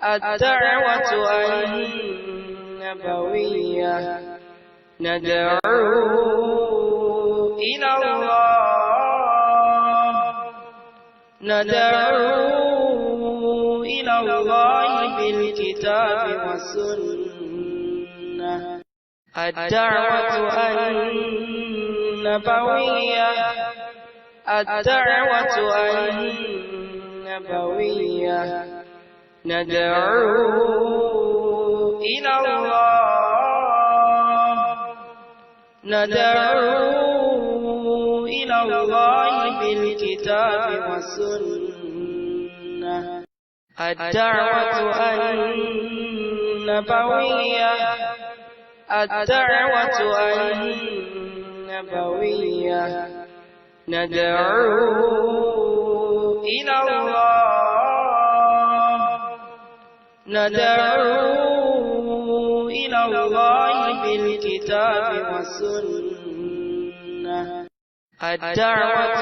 الدعوة النبوية ندعو إلى الله بالكتاب والسنة. الدعوة النبوية ندعو إلى الله بالكتاب والسنة. الدعوة النبوية ندعو إلى الله بالكتاب والسنة. الدعوة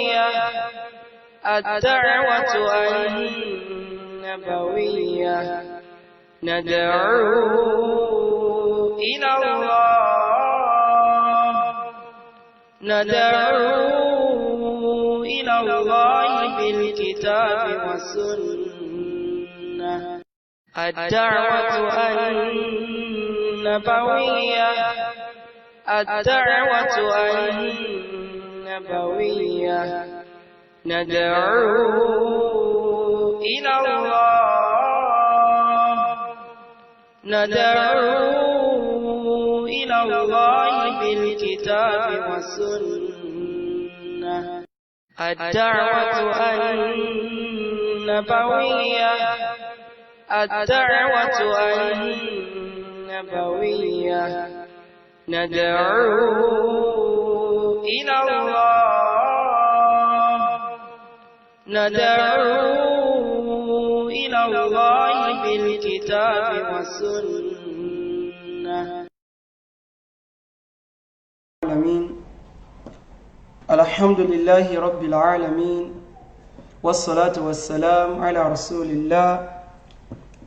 النبوية ندعو إلى الله بالكتاب والسنة. الدعوة النبوية ندعو إلى الله بالكتاب والسنة. الدعوة النبوية ندعو إلى الله بالكتاب والسنة. الحمد لله رب العالمين والصلاة والسلام على رسول الله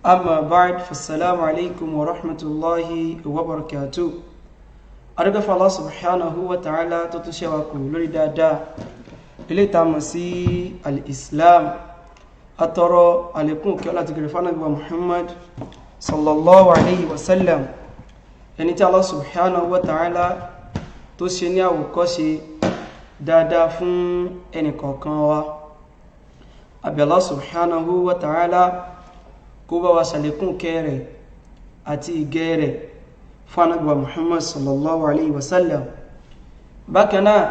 أما بعد فالسلام عليكم ورحمة الله وبركاته. أرجو الله سبحانه وتعالى تتشوكوا لردادا إلي تامسي الإسلام أترى عليكم كلا تقرفنا محمد صلى الله عليه وسلم يعني الله سبحانه وتعالى تشيني وكشي dáadáa fún ẹnìkọ̀ọ̀kan wa. Àbí Allah subhanahu wa ta'ala kó bá wa ṣàlékún kẹ́rẹ̀ àti ìgẹ́ rẹ̀ fún Ànábì wa Muhammad sallallahu alayhi wa sallam. Bákan náà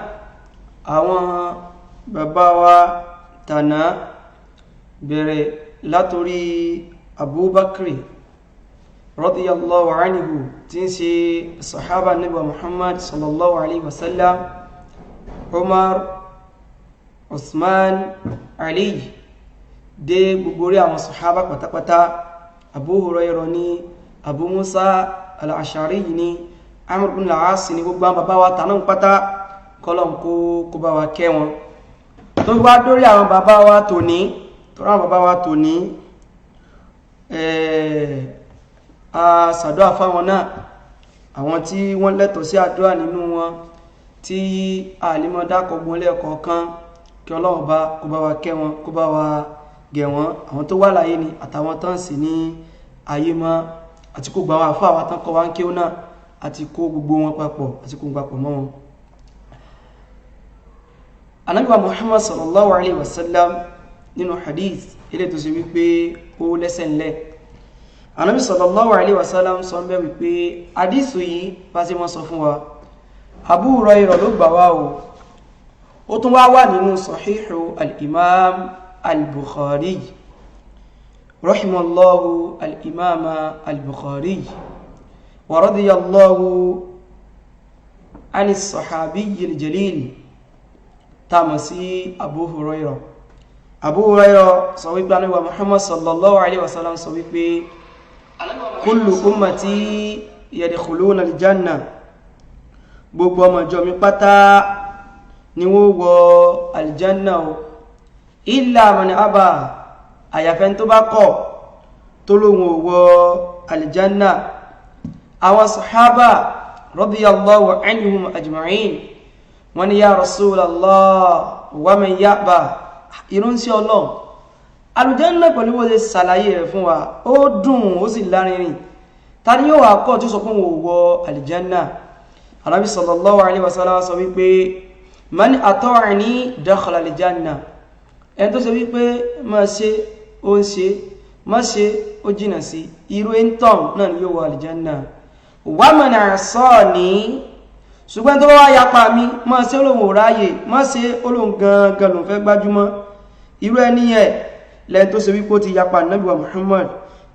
àwọn bàbá wa tànà bẹ̀rẹ̀ látorí Abubakar radiyallahu anhu tí ń ṣe sahaba Ànábì wa Muhammad sallallahu alayhi wa sallam, Umar, Usman, Ali, dé gbogbo rí àwọn sahaba pátápátá, Abu Hurairah ní, Abu Musa al-Ash'ari ní, Amr ibn al-As ní, gbogbo àwọn bàbá wa tànà pátá kọlọ̀n kó bá wa kẹ́ wọn. Tó wá dórí àwọn bàbá wa tòní, a ṣàdúà fáwọn náà, àwọn tí wọ́n lẹ́tọ̀ọ́ sí àdúà nínú wọn, tí àlímọ̀ dákọ̀ gbọ́n lẹ́ẹ̀kọ̀ọ̀kan, kí Ọlọ́run bá kó bá wa kẹ́ wọn, kó bá wa gẹ̀ wọ́n, àwọn tó wà láyé ni àtàwọn tán sì ní ayé mọ́, àti kó gbà wá fún àwọn tán kọ́ wá ń kéwú náà, àti kó gbogbo wọn papọ̀, àti kó papọ̀ mọ́ wọn. Ànábì wa Muhammad sallallahu alaihi wasallam nínú hadith ilé tó ṣe wípé ó lẹ́sẹ̀ ńlẹ̀. Ànábì sallallahu alaihi wasallam sọ bẹ́ẹ̀ wípé hadithu yìí bá ṣe wọ́n sọ fún wa, Abu Hurairah ló gbà wá o. Ó tún wá wà nínú sahihu al-imam al-Bukhari, rahimallahu al-imam al-Bukhari, wa radiyallahu ani sahabi al-jalil tamasi Abu Hurairah. Abu Hurairah sọ wípé Ànábì wa Muhammad sallallahu alaihi wasallam sọ wípé kullu ummati yadkhuluna al-janna, gbogbo ọmọ ìjọ mi pátá ni wọ́n wọ aljanna o, illa man aba àyàfẹ́ tó bá kọ̀ tó lóhun wọ aljanna àwọn sahaba radiyallahu anhum ajma'in wọ́n ní ya Rasulallah wa man ya'ba ìrúnsí Ọlọ́run aljanna pẹ̀lú bó ṣe ṣàlàyé rẹ̀ fún wa ó dùn ó sì lárinrin ta ni yóò wá kọ̀ tó sọ fún wọn wọ aljanna Ànábì sallallahu alaihi wasallam sọ wípé man ata'ani dakhala aljanna ẹni tó ṣe wípé má ṣe ó ń ṣe má ṣe ó jìnà sí irú ẹ̀ntọ́n náà ni yóò wọ aljanna wa man asani ṣùgbọ́n tó wá yapa mi má ṣe olóhùn ráyè má ṣe olóhùn gangan ló fẹ́ gbájúmọ́ irú ẹni yẹn lẹ́yìn tó ṣe wípé ó ti yapa Ànábì wa Muhammad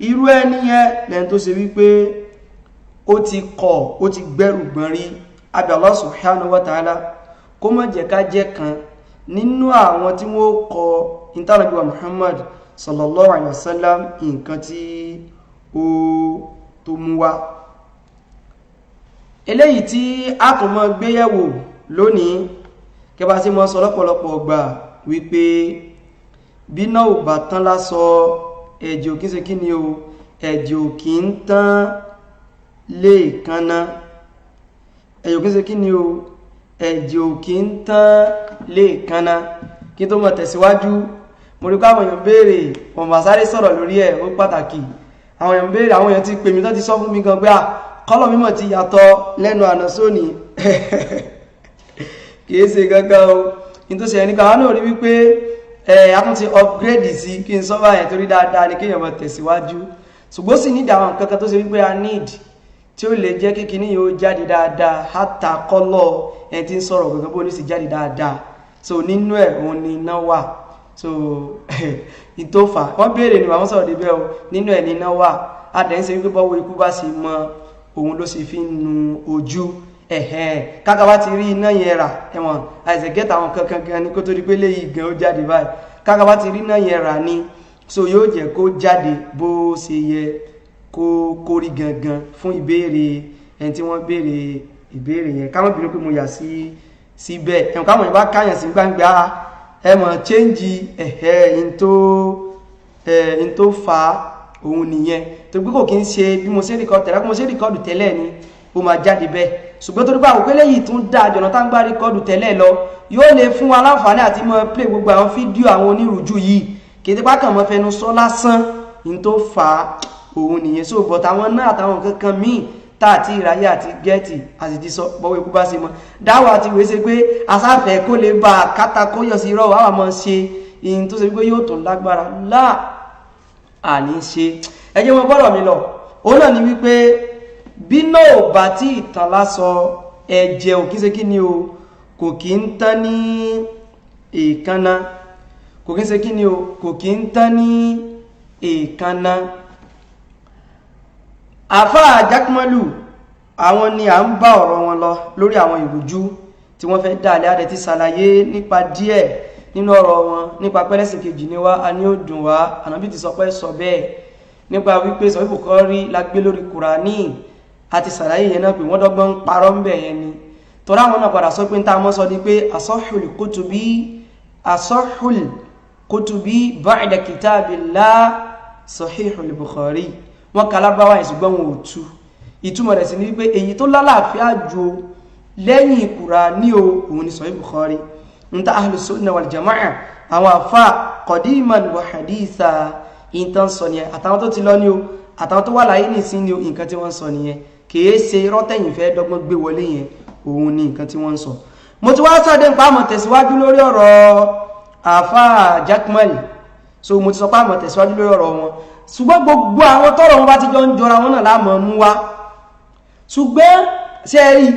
irú ẹni yẹn lẹ́yìn tó ṣe wípé ó ti kọ̀ ó ti gbẹ́rù gbọ́n rí abi Allah subhanahu wa ta'ala kó má jẹ́ ká jẹ́ kan nínú àwọn tí wọ́n kọ Ànábì wa Muhammad sallallahu alaihi wasallam nǹkan tí ó tó mú wá eléyìí tí a kò mọ́ gbéyẹ̀wò lónìí kẹba sí mọ́ sọ lọ́pọ̀lọpọ̀ ọgbà wípé bí náà ò bá tán lásọ ẹ̀jẹ̀ òkín ṣe kí ni o ẹ̀jẹ̀ òkí ń tán lè kanna ẹ̀jẹ̀ òkín ṣe kí ni o ẹ̀jẹ̀ òkí ń tán lè kanna kí tó mọ̀ tẹ̀síwájú mo rí pé àwọn èèyàn béèrè wọ́n máa sáré sọ̀rọ̀ lórí ẹ̀ ó pàtàkì àwọn èèyàn béèrè àwọn èèyàn ti pè mí tó ti sọ fún mi gan pé kọ́lọ̀ mímọ̀ ti yàtọ̀ lẹ́nu àná sóní kìí ṣe gangan o ní tó ṣe ẹni kan náà rí wípé a tún ti upgrade sí kí n sọ́bà ẹ̀ torí dáadáa ní kéèyàn máa tẹ̀síwájú ṣùgbọ́n sì ní àwọn kankan tó ṣe wípé a need tí ó lè jẹ́ kí kíní yóò jáde dáadáa hátà kọ́lọ̀ ẹni tí ń sọ̀rọ̀ gangan bó ní sì jáde dáadáa so nínú ẹ̀ òun ni iná wà so ìtòfà wọ́n béèrè ni àwọn sọ̀rọ̀ débẹ̀ o nínú ẹ̀ ní iná wà adẹ̀ ń ṣe wípé bọ́wọ́ ikú bá ṣe mọ òun ló sì fi ń nu ojú kága bá ti rí iná yẹn rà ẹ̀wọ̀n àìsẹ̀gẹ́ta àwọn kankan gan ni kó tó di pé léyìí gan ó jáde báyìí kága bá ti rí iná yẹn rà ni so yóò jẹ́ kó jáde bó ṣe yẹ kó rí gangan fún ìbéèrè ẹni tí wọ́n béèrè ìbéèrè yẹn ká má bínú pé mo yà síbẹ̀ ẹ̀wọ̀n káwọn yẹn bá káyàn sí gbangba ẹ̀mọ̀ change in tó fa òun nìyẹn tó gbé kò kí ń ṣe bí mo ṣe rìkọ́dù tẹ́lẹ̀ ni ó máa jáde bẹ́ẹ̀ ṣùgbọ́n tó rí pé àwòkélé yìí tún dáa jọ̀nà tá ń gbá rìkọ́dù tẹ́lẹ̀ lọ yóò lè fún wa láǹfààní àti mọ́ play gbogbo àwọn fídíò àwọn onírúurú yìí kì í ti pákàn mọ́ fẹnu sọ lásán ní tó fà á òun nìyẹn so bọ̀t àwọn náà àtàwọn kankan míì tá àti ìráyè àti gẹ́ẹ̀tì àti ti sọ bọ́wọ́ ikú bá ṣe mọ́ dáwọ́ àti ìwé ṣe pé asáfẹ́ kó lè bá kátà kó yọ sí irọ́ àwọn àmọ́ ṣe ìyìn tó ṣe pé yóò tó lágbára láà àní ṣe ẹjẹ́ wọn bọ́rọ̀ mi lọ òun náà ni wípé bí náà bá tí ìtàn lásọ ẹ̀jẹ̀ ò kí ṣe kí ni o kò kí ń tán ní èékánná kò kí ń ṣe kí ni o kò kí ń tán ní èékánná àfáà Jákmálù àwọn ni à ń bá ọ̀rọ̀ wọn lọ lórí àwọn ìrújú tí wọ́n fẹ́ dá alẹ́ adẹ ti ṣàlàyé nípa díẹ̀ nínú ọ̀rọ̀ wọn nípa pẹ́lẹ́sì kejì ní wá a ní ó dùn wá Ànábì ti sọ pé sọ bẹ́ẹ̀ nípa wípé sọ Bukhari la gbé lórí Kùránì àti ṣàlàyé yẹn náà pé wọ́n dọ́gbọ́n ń parọ́ ń bẹ̀ yẹn ni tọ́ra àwọn náà padà sọ pé ń ta mọ́ sọ ni pé asahhul kutubi ba'da kitabillah sahihul Bukhari wọ́n kalábáwá ìṣùgbọ́n wọn ò tú ìtumọ̀ rẹ̀ sí ní wípé èyí tó lálàáfíà jù lẹ́yìn Kùránì o òun ni Sahih Bukhari nta ahlus sunnah wal jamaa'ah àwọn àfà qadiman wa haditha intan sọ nìyẹn àtàwọn tó ti lọ ní o àtàwọn tó wà láyé nìsín ní o nǹkan tí wọ́n sọ nìyẹn kìí ṣe rọ́tẹ̀yìn fẹ́ dọ́gbọ́n gbé wọlé yẹn òun ni nǹkan tí wọ́n sọ mo ti wá sọ́dẹ̀ ń pa àmọ̀ tẹ̀síwájú lórí ọ̀rọ̀ àfà Jákmálù so mo ti sọ pé àmọ̀ tẹ̀síwájú lórí ọ̀rọ̀ wọn ṣùgbọ́n gbogbo àwọn tọ́rọ̀ wọn bá ti jọ ń jọra wọn náà láàmọ̀ mú wá ṣùgbọ́n ṣe rí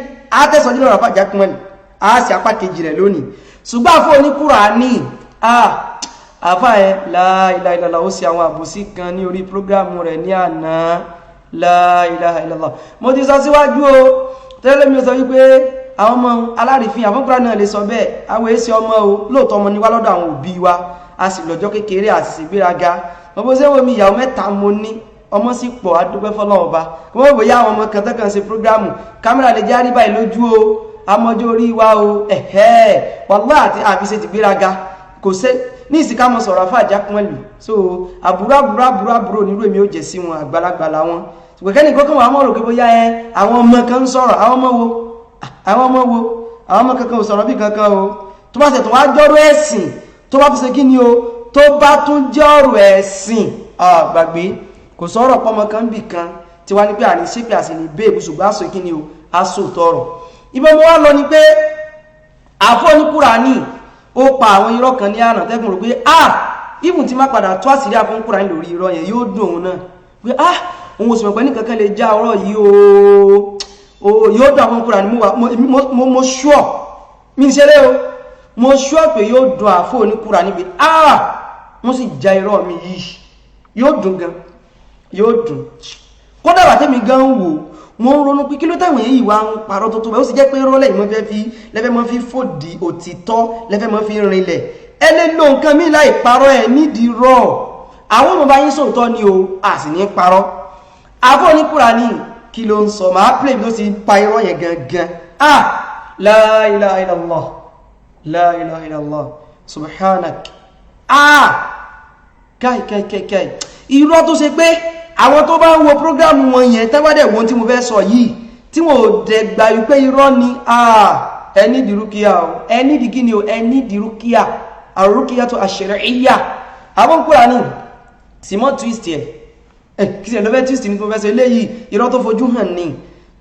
àtẹ̀sọ́jú lọ́rọ̀ àfà Jákmálù a sì apá kejì rẹ̀ lónìí ṣùgbọ́n àfọ́ ní Kùránì àfà ẹ̀ la ilaha illallah ó sì àwọn àbòsí kan ní orí prógrámù rẹ̀ ní àná la ilaha illallah mo ti sọ síwájú o tẹ́lẹ̀ mi sọ wípé àwọn ọmọ alárìífín àfọ́kúrá náà lè sọ bẹ́ẹ̀ àwọn èsì ọmọ o lóòótọ́ ọmọ ní wá lọ́dọ̀ àwọn òbí wa a sì lọ́jọ́ kékeré àti ìgbéraga mo ṣe wo mi ìyàwó mẹ́ta mo ní ọmọ sì pọ̀ adúpẹ́ fọ́lọ́run ọba wọ́n wò yá àwọn ọmọ kan tẹ́kàn ṣe prógrámù kámẹ́rà lè járí báyìí lójú o amọ́jọ́ orí wa o wàlá àti àfiṣe ti gbéraga kò ní ìsìká mọ́ sọ̀rọ̀ àfáà jákùnmọ́lù so àbúrò nírú èmi ó jẹ́ sí wọn àgbàlagbà láwọn ṣùgbọ́n kẹ́ni kọ́kọ́ wọn mọ́ rò pé bóyá àwọn ọmọ kan ń sọ̀rọ̀ àwọn ọmọ kankan ò sọ̀rọ̀ bí kankan o tó bá ṣe tó wá jọ́rọ̀ ẹ̀sìn tó bá tún ṣe kí ni o tó bá tún jọ́rọ̀ ẹ̀sìn gbàgbé kò sọ̀rọ̀ pọ́mọ kan bì kan tí wá ní pé àní ṣépè àsì ní bẹ́ẹ̀ ṣùgbọ́n aṣọ kí ni o aṣọ tọrọ ibẹ̀ mo wá lọ ni pé àfọ́ ní Kùránì ó pa àwọn irọ́ kan ní àná tẹ́gùn rò pé ibùn tí má padà tó àṣírí àfọ́ ní Kùránì lórí irọ́ yẹn yóò dùn òun náà pé òun ò sì mọ̀ pé ní kankan lè já ọ̀rọ̀ yìí o yóò dùn àfọ́ ní Kùránì mo ṣúọ̀ mi ṣeré o mo ṣúọ̀ pé yóò dùn àfọ́ ní Kùránì pé wọ́n sì já irọ́ mi yìí yóò dùn gan yóò dùn kódà wà tẹ́mi gan wò mo ń ronú pé kí ló táwọn èyí wá ń parọ́ tó tó bẹ́ẹ̀ ó sì jẹ́ pé rọ́lẹ̀ lẹ́fẹ́ mọ́ fi fòdì òtítọ́ lẹ́fẹ́ mọ́ fi rinlẹ̀ ẹ lè lo nǹkan mí láì parọ́ ẹ̀ nídìí rọ̀ àwọn ọmọ bá yín sòótọ́ ni o a sì ní parọ́ àfọ́ ní Kùránì kí ló ń sọ máa pè tó ti pa irọ́ yẹn gangan la ilaha illallah la ilaha illallah subhanak kai irọ́ tó ṣe pé àwọn tó bá ń wo prógrámù wọn yẹn tẹ́wádẹ̀ wọn tí mo fẹ́ sọ yìí tí wọ́n ò dẹ̀ gbà wípé irọ́ ni ẹni dìrúkíà o ẹni dì kíni o ẹni dìrúkíà àrùkíà tó àṣẹrẹ̀íyà àwọn Kùránì simon twist ẹ̀ kí sí ẹ̀lọ́fẹ́ twist ní tó fẹ́ sọ eléyìí irọ́ tó fojú hàn ní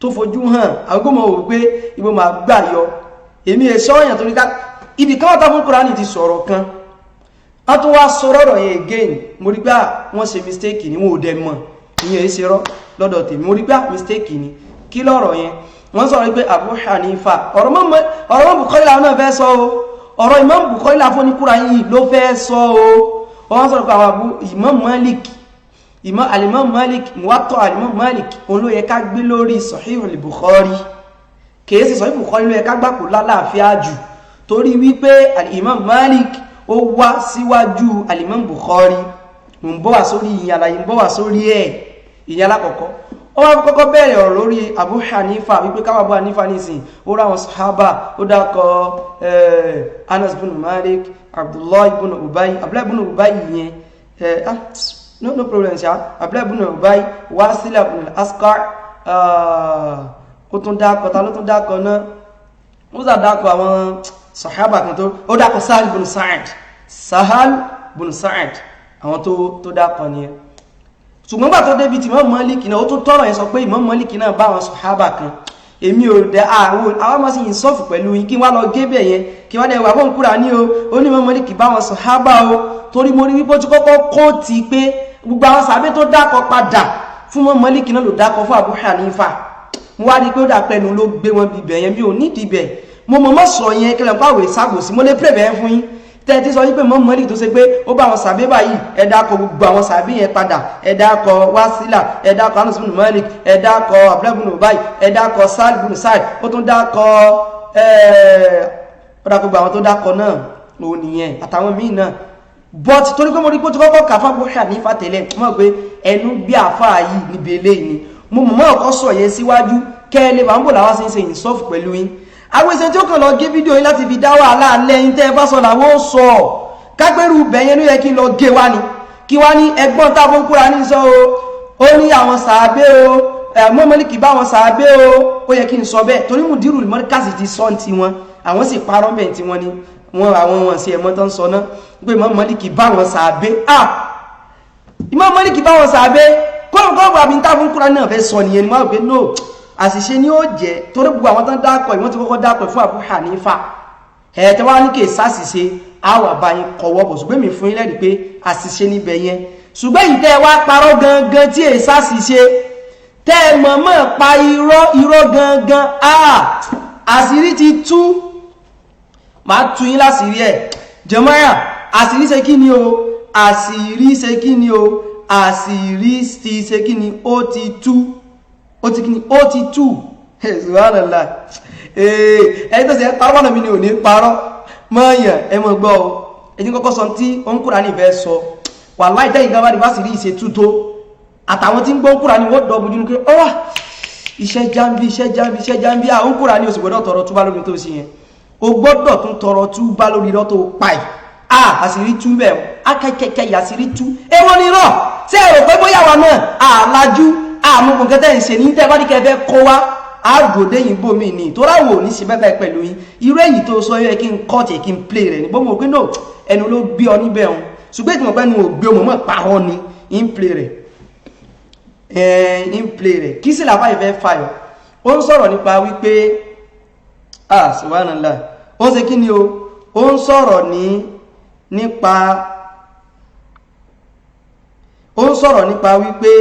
tó fojú hàn àgbọ́mọ̀ wò pé ibo ma gbà yọ èmi ẹ̀ṣọ́ èèyàn tó ní ká ibi kan wọ́ta fún Kùránì ti sọ̀rọ̀ kan a tó wá sọ̀rọ̀ yẹn again mo rí pé wọ́n ṣe mistake ni wọ́n ò dẹ̀ mọ̀ ìyẹn ṣe rọ́ lọ́dọ̀ tèmi mo rí pé mistake ni kí lọ́rọ̀ yẹn wọ́n sọ̀rọ̀ pé Abu Hanifa ọ̀rọ̀ mọ́ Bukhari làwọn náà fẹ́ sọ o ọ̀rọ̀ Imam Bukhari láfọ́ ní Kùránì ló fẹ́ sọ o wọ́n sọ̀rọ̀ pé àwọn Imam Malik Muwatta Imam Malik òun ló yẹ ká gbé lórí Sahihul Bukhari kìí sí Sahihul Bukhari ló yẹ ká gbàpò lálàáfíà jù torí wípé Imam Malik ó wá síwájú Imam Bukhari ń bọ́ wá sórí ìyàlàyé ń bọ́ wá sórí ìyẹn alákọ̀ọ́kọ́ ó wá kọ́kọ́ bẹ̀rẹ̀ ọ̀rọ̀ lórí Abu Hanifa wípé káwà Abu Hanifa nísìn ó ráwọn sahaba ó dákọ̀ Anas bin Malik Abdullah ibn Ubay yẹn no problem ṣá Abdullah ibn Ubay Wasila ibn al-Asqa ó tún dákọ̀ ta ló tún dákọ̀ náà ó sà dákọ̀ àwọn sahaba kan tó ó dákọ̀ Sahal bin Sa'ad àwọn tó dákọ̀ ni ẹ ṣùgbọ́n gbà tó débi tí Imam Malik náà ó tún tọ́rọ̀ yẹn sọ pé Imam Malik náà bá àwọn sọ̀hábà kan èmi ò dẹ àwọn ọmọ sí yìí sọ́fù pẹ̀lú yìí kí wá lọ gébẹ̀ yẹn kí wá dẹ̀ wà bọ́n Kùránì ó ní Imam Malik bá àwọn sọ̀hábà o torí mo rí wípé ó ti kọ́kọ́ kó ti pé gbogbo àwọn sàbẹ́ tó dákọ̀ padà fún Imam Malik náà ló dákọ̀ fún Abu Hanifa mo wá rí pé ó dà pẹ́nu ló gbé wọn bíbẹ̀ yẹn bí ò nídìí bẹ̀ mo mọ̀ sọ yẹn kílẹ̀ pàwẹ̀ sábòsí mo lè pè bẹ́ẹ̀ fún yín tẹ́tí sọ wípé Imam Malik tó ṣe pé ó bá wọn sàbẹ́ báyìí ẹ̀dàkọ̀ gbogbo àwọn sàbẹ́ yẹn padà ẹ̀dàkọ̀ Wasila ẹ̀dàkọ̀ Anas bin Malik ẹ̀dàkọ̀ Abdullah bin Ubay ẹ̀dàkọ̀ Sa'd bin Sa'd ó tún dákọ̀ gbogbo àwọn tó dákọ̀ náà òun nìyẹn àtàwọn míì náà but torí pé mo rí pé ó ti kọ́kọ́ kà fún Abu Hanifa tẹ́lẹ̀ mọ̀ pé ẹnu gbé àfáà yìí níbi eléyìí ni mo mọ̀ ọ̀kọ́ sọ yẹn síwájú kẹ́ẹ̀lẹ́ wà ń bò láwá sí ń ṣe ìsọ́fù pẹ̀lú yín àwọn ìṣẹ́ tí ó kàn lọ gé fídíò yín láti fi dá wàhálà lẹ́yìn tẹ́ bá sọ làwọn ó sọ kágbẹ́rù bẹ̀yẹn ló yẹ kí lọ gé wá ní kí wá ní ẹgbọ́n táwọn Kùránì sọ ó ní àwọn sàábé o Imam Malik bá wọn sàábé ó yẹ kí n sọ bẹ́ẹ̀ torí Mudirul Markaz ti sọ ti wọn àwọn sì parọ́ bẹ́ẹ̀ tí wọ́n ní wọn sí ẹ̀mọ́ tán sọ náà pé Imam Malik bá wọn sàábé Imam Malik bá wọn sàábé kọ́ọ̀kọ́ àbí táwọn Kùránì náà fẹ́ sọ nìyẹn ni wọ́n pé no àṣìṣe ni ó jẹ́ torí gbogbo àwọn tán dákọ̀ ìwọ́n ti kọ́kọ́ dákọ̀ fún Abu Hanifa ẹ̀ẹ̀tẹ́ wá ní kè sáṣìṣe àwà báyìí kọwọ́ bọ̀ ṣùgbọ́n mi fún ilẹ̀ rí pé àṣìṣe níbẹ̀ yẹn ṣùgbọ́n ìtẹ́ wá parọ́ gangan tí è sáṣìṣe tẹ́ mọ̀mọ́ pa irọ́ gangan àṣírí ti tú máa tú yín láṣìírí ẹ̀ jẹmọ́yà àṣírí ṣe kí ni o àṣírí ṣe kí ni o àṣírí ti ṣe kí ni ó ti tú ó ti kíni ó ti tú subhanallah ẹni tó ṣe parọ́ náà mi ni ò ní parọ́ mọ́yàn ẹmọ gbọ́ ọ ẹni kọ́kọ́ sọ tí ó ń Kùránì fẹ́ sọ wallahi tẹ́yìn gan bá ní fásitì ìṣe tú tó àtàwọn tí ń gbọ́ Kùránì wọ́n dọ̀ bójú ní pé ọ́wà iṣẹ́ jambi àwọn Kùránì oṣù gbọ́dọ̀ tọrọ túbá lórí tó sí yẹn o gbọ́dọ̀ tún tọrọ túbá lórí irọ́ tó páì àṣírí tú bẹ̀ akẹ́kẹ́kẹ́ yàṣírí tú ewọ́ ní rọ̀ tí ẹ̀rọ pé bóyá wa náà àlájú àmúkùn kẹtẹ́ ìṣe ní tẹ́ bá ní kẹfẹ́ kó wá àgbòdé yìnbó mi ní tó ráwò ní sí bẹ́ẹ̀ pẹ̀lú yín irú èyí tó sọ yẹ kí n kọ́ọ̀tì kí n play rẹ̀ ní bó mo pín náà ẹnu ló gbé ọ níbẹ̀ ọ̀hún ṣùgbọ́n ìtumọ̀ pẹ́nu ò gbé ọmọ mọ́ pàrọ̀ ni in play rẹ̀ kí sì làbá ìfẹ́ fàyọ̀ ó ń sọ̀rọ̀ nípa wípé subhanallah ó ṣe kí ni ó ń sọ̀rọ̀ nípa wípé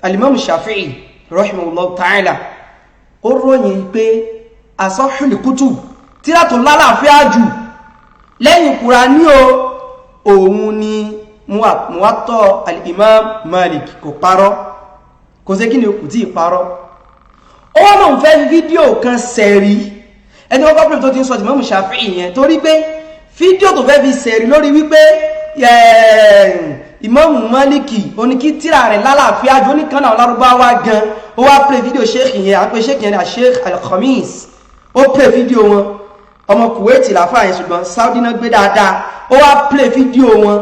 Al-Imam Shafi'i rahimahullah ta'ala ó ròyìn pé asahhul kutub tírà tó lálàáfíà jù lẹ́yìn Kùránì òun ni Muwatta al-Imam Malik kò parọ́ kò sí kí ni kò tí parọ́ ó wọ́n náà fẹ́ fídíò kan sẹ̀rí ẹni wọ́n kọ́pùlù tó ti ń sọ Imam Shafi'i yẹn torí pé fídíò tó fẹ́ fi sẹ̀rí lórí wípé Imam Maliki oníkí tíra rẹ̀ lálàáfíà jù oníkanà Lárúbáwá gan ó wá play fídíò sheikh yẹn àpé sheikh yẹn Sheikh Al-Khamis ó play fídíò wọn ọmọ Kuwait láfà yẹn ṣùgbọ́n Saudi náà gbé dáadáa ó wá play fídíò wọn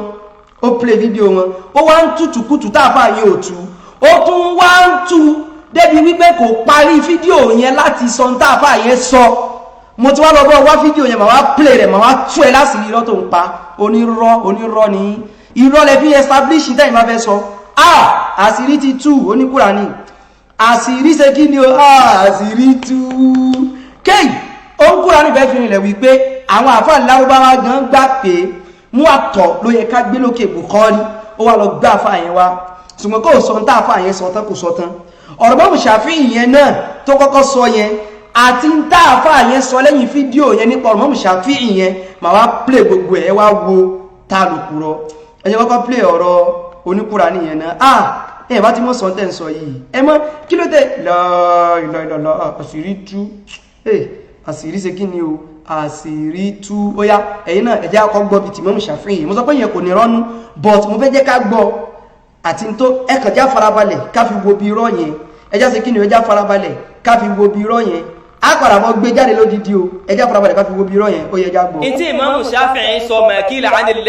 ó wá ń tútùkútù táàfà yẹn ò tú ó tún wá ń tú débi wípé kò parí fídíò yẹn láti sọ ń táàfà yẹn sọ mo ti wá lọ bọ́ wá fídíò yẹn mà wá play rẹ̀ mà wá tú ẹ láṣìírí irọ́ tó ń pa onírọ́ ni irọ́ lẹ fi establish tẹ́yìn máa fẹ́ sọ àṣírí ti tú oníkùránì àṣírí ṣe kí ni àṣírí tú kéyì oníkùránì bẹ́ẹ̀ fi rìnlẹ̀ wípé àwọn àfáà Lárúbáwá gan gbà pé Muwatta ló yẹ ká gbé lókè Bukhari ó wá lọ gbá àfáà yẹn wá ṣùgbọ́n kò sọ ń tá àfáà yẹn sọ tán kò sọ tán ọ̀rọ̀ Imam Shafi'i yẹn náà tó kọ́kọ́ sọ yẹn àti ń tá àfáà yẹn sọ lẹ́yìn fídíò yẹn nípa ọ̀rọ̀ Imam Shafi'i yẹn mà wá play gbogbo ẹ̀ wá wo tá lùkùrọ̀ ẹjẹ́ kọ́kọ́ play ọ̀rọ̀ oníkùránì yẹn náà ẹ bá ti mọ́ sọ tẹ́ ń sọ yìí ẹ mọ́ kí ló tẹ́ lọ́ọ̀lọ́ọ̀lọ́ àṣírí tú àṣírí ṣe kí ni o àṣírí tú ó yá ẹ̀yin náà ẹjẹ́ akọ́ gbọ́ bí ti Imam Shafi'i mo sọ pé yẹn kò ní rọ́nú but mo fẹ́ jẹ́ ká gbọ́ àti tó ẹkàn já farabalẹ̀ ká fi wo bí irọ́ yẹn ẹjá ṣe kí ni ẹjá farabalẹ̀ ká fi wo bí irọ́ yẹn àpàrà mọ́ gbé jáde lódìdí o ẹjá farabalẹ̀ ká fi wo bí irọ́ yẹn ó yẹ já gbọ́. ìtí Imam Shafi'i sọ mẹ́kílà anil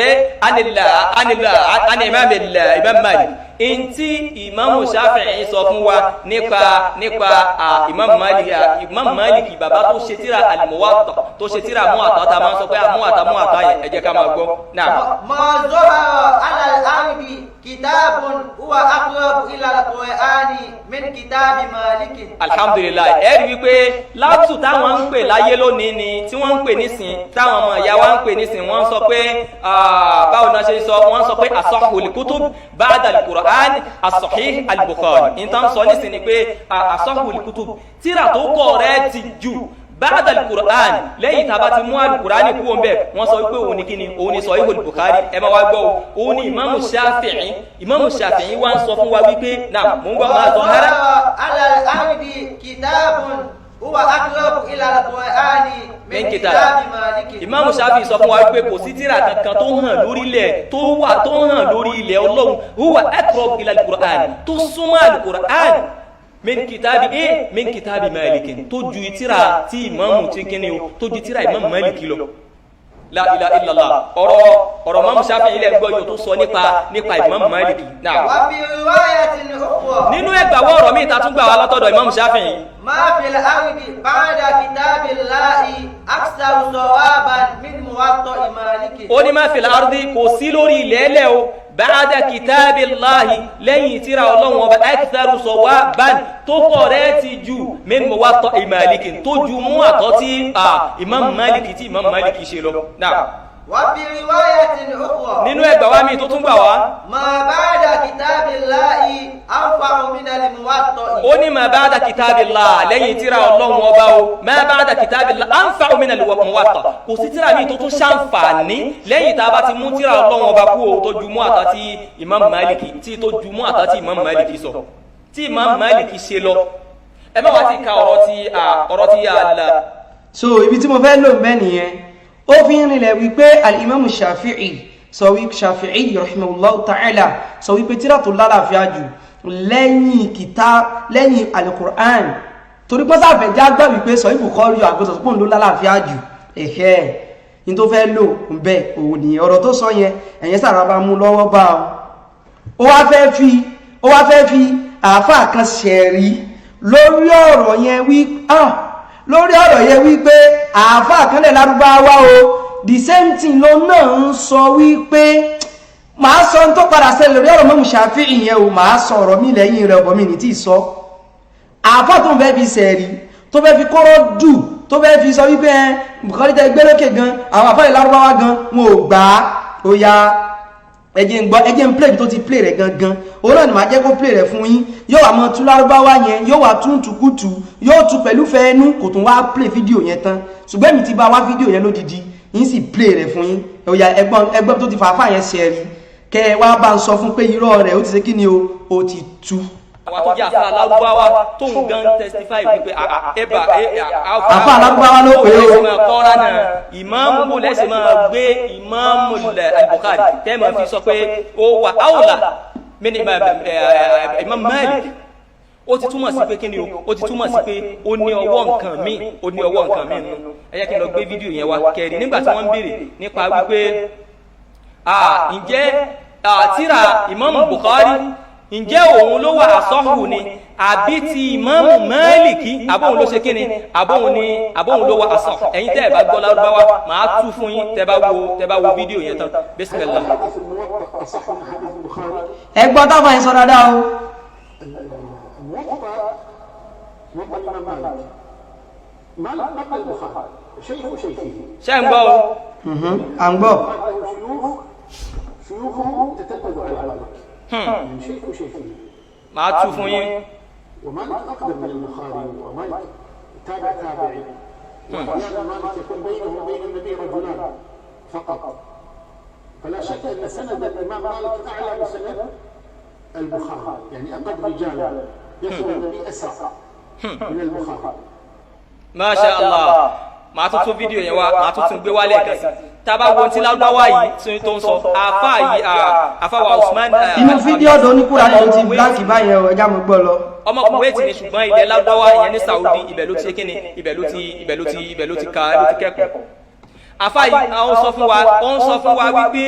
Imam Malik ìtí Imam Shafi'i sọ fún wa nípa Imam Malik bàbá tó ṣe tíra al-Muwatta tó ṣe tíra Muwatta tá máa ń sọ pé Muwatta yẹn ẹ jẹ́ ká máa gbọ́ náà. ma zahara ala al-ardi kitabun huwa aqrabu ila al-Qur'ani min kitabi Malik. alhamdulillah ẹ rí wípé látù táwọn ń pè láyé lónìí ni tí wọ́n ń pè nísìn táwọn ọmọ ìyá wa ń pè nísìn wọ́n sọ pé báwo náà ṣe sọ wọ́n sọ pé asahhul kutub ba'da al-Qur'an as-sahih al-Bukhari ìtàn sọ nísìn ni pé asahhul kutub tíra tó kọ̀ rẹ̀ ti jù ba'da al-Qur'an lẹ́yìn tá bá ti mú al-Qur'ani kú ńbẹ̀ wọ́n sọ wípé òun ni kíni òun ni Sahih al-Bukhari ẹ máa wá gbọ́ òun ni Imam Shafi'i wá ń sọ fún wa wípé náà mò ń gbọ́ máa zahara ala al-ardi kitabun huwa aqrabu ila al-Qur'ani min kitabi Malik. Imam Shafi'i sọ fún wa wípé kò sí tírà kankan tó hàn lórí ilẹ̀ tó hàn lórí ilẹ̀ Ọlọ́run huwa aqrabu ila al-Qur'an tó súnmọ́ al-Qur'an min kitabi Malik tó ju tírà tí Imam tí kíni o tó ju tírà Imam Malik lọ la ilaha illallah ọ̀rọ̀ Imam Shafi'i ilẹ̀ gbọ́ yóò tó sọ nípa Imam Malik náà. wa fi riwayatin ukhra nínú ẹgbàwọ́ ọ̀rọ̀ míì ta tún gbà wá látọ̀dọ̀ Imam Shafi'i. ma fil ardi ba'da kitabillahi aktharu sawaban min Muwatta Malik. ó ní ma fil ardi kò sí lórí ilẹ̀ ẹlẹ́ o ba'da kitabillahi lẹ́yìn tírà Ọlọ́run ọba aktharu sawaban tó kọ̀ rẹ̀ ti ju min Muwatta Malik tó ju mú àtọ́ tí Imam Malik ṣe lọ náà. wa fi riwayatin ukhra nínú ẹgbà wa mi tó tún gbà wá. ma ba'da kitabillahi anfa'u min al-Muwatta. ó ní ma ba'da kitabillah lẹ́yìn tírà Ọlọ́run ọba o ma ba'da kitabillah anfa'u min al-Muwatta kò sí tírà mi tó tún ṣàǹfààní lẹ́yìn tá a bá ti mú tírà Ọlọ́run ọba kú o tó ju mú àtọ́ tí Imam Malik tí tó ju mú àtọ́ tí Imam Malik sọ tí Imam Malik ṣe lọ ẹ bá wá ti ka ọ̀rọ̀ tí àlà. so ibi tí mo fẹ́ lò mẹ́ nìyẹn ó fi ń rinlẹ̀ wípé al-Imam Shafi'i sọ wípé Shafi'i rahimahullahu ta'ala sọ wípé tírà tó lálàáfíà jù lẹ́yìn al-Qur'an torí pọ́n sáfẹ́ já gbà wípé sọ Bukhari àgbẹ̀sọ̀ pọ́n ló lálàáfíà jù in tó fẹ́ lò ń bẹ́ òun ni ọ̀rọ̀ tó sọ yẹn ẹ̀yẹn sára bá mú lọ́wọ́ bá ó wá fẹ́ fi àáfà kan ṣẹ̀rí lórí ọ̀rọ̀ yẹn wípé àáfà kan lẹ̀ lárúbáwá o the same thing ló náà ń sọ wípé màá sọ tó padà ṣẹlẹ̀ lórí ọ̀rọ̀ Imam Shafi'i yẹn o màá sọ ọ̀rọ̀ mi lẹ́yìn rẹ̀ ọ̀bọ̀ mi ní tí sọ àáfà tó ń fẹ́ fi ṣẹ̀rí tó fẹ́ fi kọ́rọ́ dù tó fẹ́ fi sọ wípé Bukhari tẹ́ gbé lókè gan àwọn àfáà lárúbáwá gan wọn ò gbà á ó yá ẹjẹ́ ń play tó ti play rẹ̀ gangan òun náà ni màá jẹ́ kó play rẹ̀ fún yín yóò wà mọ́ tú lárúbáwá yẹn yóò wà tún tùkútù yóò tú pẹ̀lú fẹ́ẹ́nú kò tún wá play fídíò yẹn tán ṣùgbọ́n èmi ti bá wá fídíò yẹn lódìdí yín sì play rẹ̀ fún yín ó yá ẹgbọ́n tó ti fàáfà yẹn ṣe rí kẹ wá bá ń sọ fún pé irọ́ rẹ̀ ó ti ṣe kí ni ó ti tú. àwọn tó jẹ́ àfa alárúbáwá tó ń gan testify wípé àfa alárúbáwá ló pè é o. kọ́ra náà ìmáàmù bò lẹ́sìn máa gbé ìmáàmù al-Bukhari tẹ́ máa fi sọ pé ó wà áwòlà mẹ́ni Imam Malik ó ti túmọ̀ sí pé kí ni o ó ti túmọ̀ sí pé ó ní ọwọ́ nǹkan míì nínú ẹ jẹ́ kí n lọ gbé fídíò yẹn wá kẹrin nígbà tí wọ́n ń béèrè nípa wípé ǹjẹ́ tírà Imam Bukhari ǹjẹ́ òun ló wà àsọ́hù ni àbí ti Ìmáàmù Málìkì àbóhun ló ṣe kí ni àbóhun ló wà àsọ́hù ẹ̀yin tẹ́ ẹ̀ bá gbọ́ lárúbáwá màá tú fún yín tẹ́ bá wo fídíò yẹn tán bismillah. ẹ gbọ́ táwọn ẹ̀ sọ dáadáa o. ṣé ń gbọ́ o. à ń gbọ́. màá tú fún yín. ومالك أقدم من البخاري ومالك تابع تابعي وأحيانا مالك يكون بينه وبين النبي رجلان فقط فلا شك أن سند الإمام مالك أعلى من سند البخاري يعني أقد رجالا يصل النبي أسرع من البخاري ما شاء الله màá tún tún fídíò yẹn wá màá tún tún gbé wálé kan sí tábà wọn tí lágbáwá yìí tó ń sọ àfáwà Usman. inú fídíò ọ̀dọ̀ oníkúra ni mo ti bláàkì báyẹn o ẹja mo gbọ́ lọ. ọmọ Kuwait ni ṣùgbọ́n ilẹ̀ lágbáwá yẹn ní Saudi ibẹ̀ ló ti kíni ibẹ̀ ló ti kẹ́kọ̀ọ́. àfá yìí ó ń sọ fún wa wípé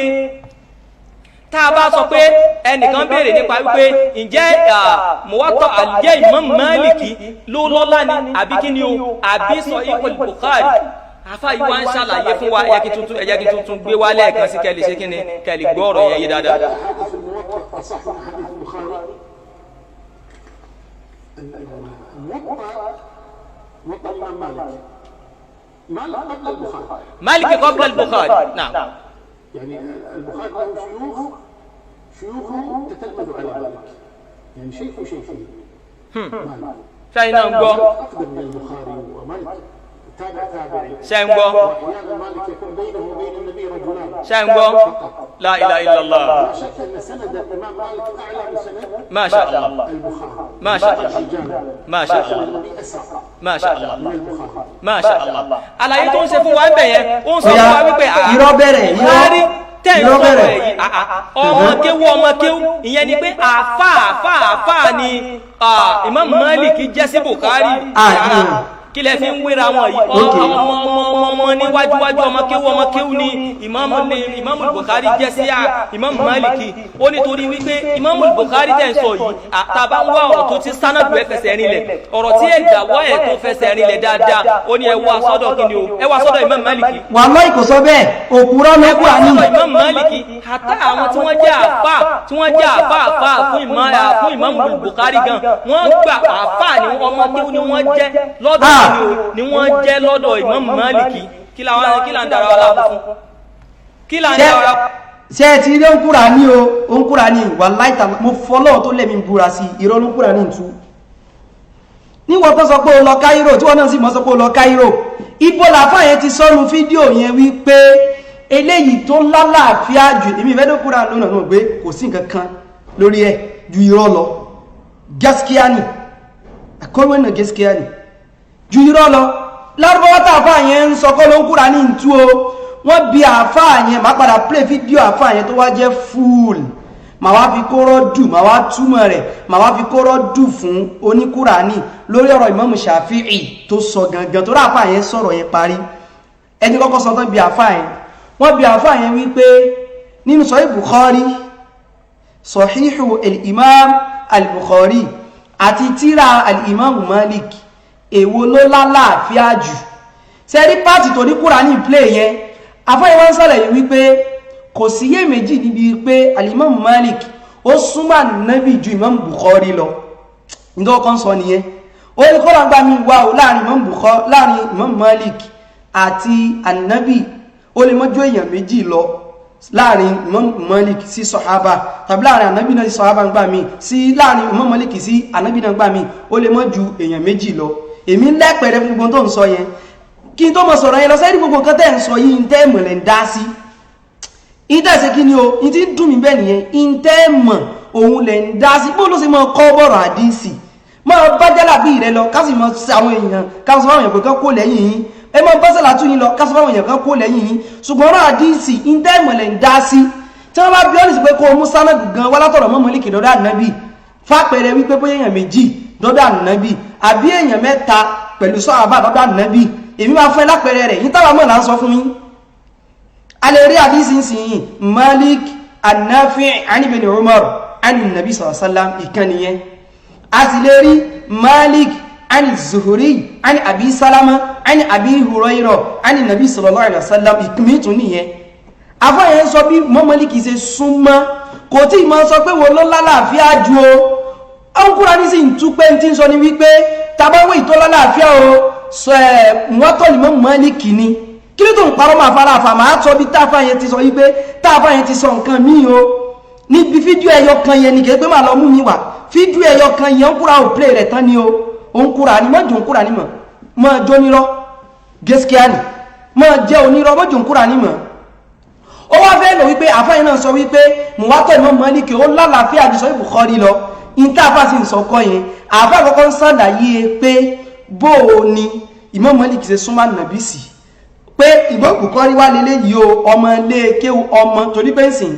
tá a bá sọ pé ẹnìkan béèrè nípa wípé ǹjẹ́ Muwatta àlìjẹ́ Imam Maliki ló lọ́lá ni àbí kí ni o àbí Sahih al-Bukhari àfá yìí wá ń ṣàlàyé fún wa ẹ̀yà kí tuntun gbé wá lẹ́ẹ̀kan sí kẹ́lì ṣe kí ni kẹ́lì gbọ́ ọ̀rọ̀ yẹn yé dáadáa. Maliki qabla al-Bukhari نعم. يعني البخاري له شيوخه تتلمذ على مالك يعني شيخ شاينا نقول أقدم من البخاري ومالك تابع تابعي شاينا وأحيانا مالك يكون بينه وبين النبي رجلان شاينا لا إله إلا الله لا شك أن سند الإمام مالك أعلى من سند ما شاء الله البخاري ما شاء الله ما شاء الله النبي أسرع ما شاء الله من البخاري ما شاء الله àlàyé tó ń ṣe fún wa ń bẹ̀ yẹn ó ń sọ fún wa wípé irọ́ bẹ̀rẹ̀ irọ́ bẹ̀rẹ̀ ọmọ kéwú ìyẹn ni pé àfáà ni Imam Malik jẹ́ sí Bukhari kí lẹ fi ń wéra wọn yìí ọmọ níwájúwájú ọmọ kéwú ní Imam Bukhari jẹ́ sí Imam Maliki ó nítorí wípé Imam Bukhari tẹ́ ń sọ yìí àtàbá ń wá ọ̀rọ̀ tó ti sánàdù ẹ fẹsẹ̀ rinlẹ̀ ọ̀rọ̀ tí ẹ̀dàwọ́ ẹ̀ tó fẹsẹ̀ rinlẹ̀ dáadáa ó ní ẹ wá sọ́dọ̀ kí ni o ẹ wá sọ́dọ̀ Imam Maliki. Wallahi kò sọ bẹ́ẹ̀ òkúrọ́ lọ́kùn àní. sọ́dọ̀ Imam Maliki àtà àwọn tí wọ́n jẹ́ àfà fún Imam Bukhari gan wọ́n gbà àfà ni ọmọ kéwú ni wọ́n jẹ́ lọ́dọ̀ ni wọ́n jẹ́ lọ́dọ̀ Imam Maliki kí là ń dára wa láàmú fún kí là ń dára. ṣé ẹ ti rí òǹkúra ní o òǹkúra ní wallahi mo fọlọ́ tó lẹ́mí búra sí irọ́ òǹkúra ní ìtú níwọ̀n tó sọ pé o lọ Cairo tí wọ́n náà sì mọ́ sọ pé o lọ Cairo ibo làfáà yẹn ti sọ́nu fídíò yẹn wípé eléyìí tó lálàáfíà jù èmi ìfẹ́ dókúra lónà náà gbé kò sí nǹkan kan lórí ẹ̀ ju irọ́ lọ gaskiya ni akwai wannan gaskiya ni ju irọ́ lọ lárúbáwá àfáà yẹn ń sọ kọ́ ló ń kúra ní ìtú o wọ́n bí àfáà yẹn máa padà play fídíò àfáà yẹn tó wá jẹ́ full ma wá fi kóró dù ma wá túmọ̀ rẹ̀ ma wá fi kóró dù fún oníkúránì lórí ọ̀rọ̀ Imam Shafi'i tó sọ gangan tó ráfà yẹn sọ̀rọ̀ yẹn parí ẹni kọ́kọ́ sọ tán bí àfáà yẹn wọ́n bí àfáà yẹn wípé nínú Sahih Bukhari Sahihu al-Imam al-Bukhari àti tírà al-Imam Malik èwo ló lálàáfíà jù sẹ́rí pàtì tó ní Kùránì play yẹn àfáà yẹn wọ́n sọ̀rọ̀ yìí wípé kò síyè méjì níbi pé al-Imam Malik ó súnmọ́ Nábì ju Imam Bukhari lọ ǹdọ́ kan sọ nìyẹn ó ní kọ́lá gbá mi wá o láàrin Imam Malik àti Ànábì ó lè mọ́jú èèyàn méjì lọ láàrin Imam Malik sí sọ̀hábà tàbí láàrin Ànábì náà sí sọ̀hábà ń gbà mí sí láàrin Imam Malik sí Ànábì náà gbà mí ó lè mọ́jú èèyàn méjì lọ èmi lẹ́pẹ̀rẹ̀ fún gbogbo tó ń sọ yẹn kí n tó mọ̀ sọ̀rọ̀ yẹn lọ sẹ́rí gbogbo kan tẹ́ ń sọ yìí ń tẹ́ mọ̀lẹ̀ ń dá sí ìtẹ́sẹ̀ kí ni o in ti dùn mí bẹ́ẹ̀ nìyẹn in tẹ́ mọ̀ òun lẹ̀ ń dá sí bó ló sì mọ́ kọ́ bọ̀rọ̀ àdísì mọ́ bá jẹ́là bí rẹ lọ kásì mọ́ sí àwọn èèyàn kásì fáwọn èèyàn pé kán kó lẹ́yìn yín ẹ mọ́ bá sẹ́là tún yín lọ kásì fáwọn èèyàn kán kó lẹ́yìn yín ṣùgbọ́n ọ̀rọ̀ àdísì in tẹ́ mọ̀ lẹ̀ ń dá sí tí wọ́n bá bí ọ́nìsì pé kó o mú sánàdù gan wá látọ̀rọ̀ mọ́ Málíkì dọ́dọ̀ Ànábì fápẹ̀rẹ̀ wípé bóyá èèyàn méjì dọ́dọ̀ Ànábì àbí èèyàn mẹ́ta pẹ̀lú sàhábà dọ́dọ̀ Ànábì èmi máa fẹ́ lápẹ̀rẹ̀ rẹ̀ yín táwa mọ̀ là ń sọ fún yín alẹ́ rí àdísì ń sìn yìí Malik an-Nafi' an ibn Umar an nabi sallallahu alaihi wasallam ìkànnìyẹn a sì lè rí Malik an Zuhri an Abi Salama an Abi Hurairah an nabi sallallahu alaihi wasallam ìkùnmítún nìyẹn afọ́yẹn sọ bí mọ́ Málíkì ṣe súnmọ́ kò tí ma sọ pé wọ́n ló lálàáfíà jù o ọun kúrò ní sí ìtúpẹ́ tí ń sọ ní wípé tàbáwé ìtó lálàáfíà o sọ wọ́tọ̀ ní mọ́ Málíkì ni kí ló tó ń parọ́ máa fara àfà máa tọ́ bí táfàyẹn ti sọ wípé táfàyẹn ti sọ nǹkan míì o níbi fídíò ẹyọ kan yẹn ni kìí pé máa lọ mú mi wá fídíò ẹyọ kan yẹn ń kúrò ò play rẹ̀ tán ni o òun kúrò ní mọ́jọ ń kúrò ní mọ́ jọ nírọ́ gẹ́síkíá ni mọ́ jẹ́ onírọ́ mọ́jọ ń kúrò ní mọ́ ó wá fẹ́ lọ wípé àfáyẹn náà sọ wípé mùwátọ̀ Imam Málíkì ó lálàáfíà ju Sahih Bukhari lọ ìtàfà sì ń sọ kọ́ yẹn àfáà kọ́kọ́ ń sàlàyé pé bóò ni Imam Málíkì ṣe súnmọ́ Ànábì sí pé Imam Bukhari wá lélẹ́ yìí o ọmọ léèkéwù ọmọ torí pé ń sìn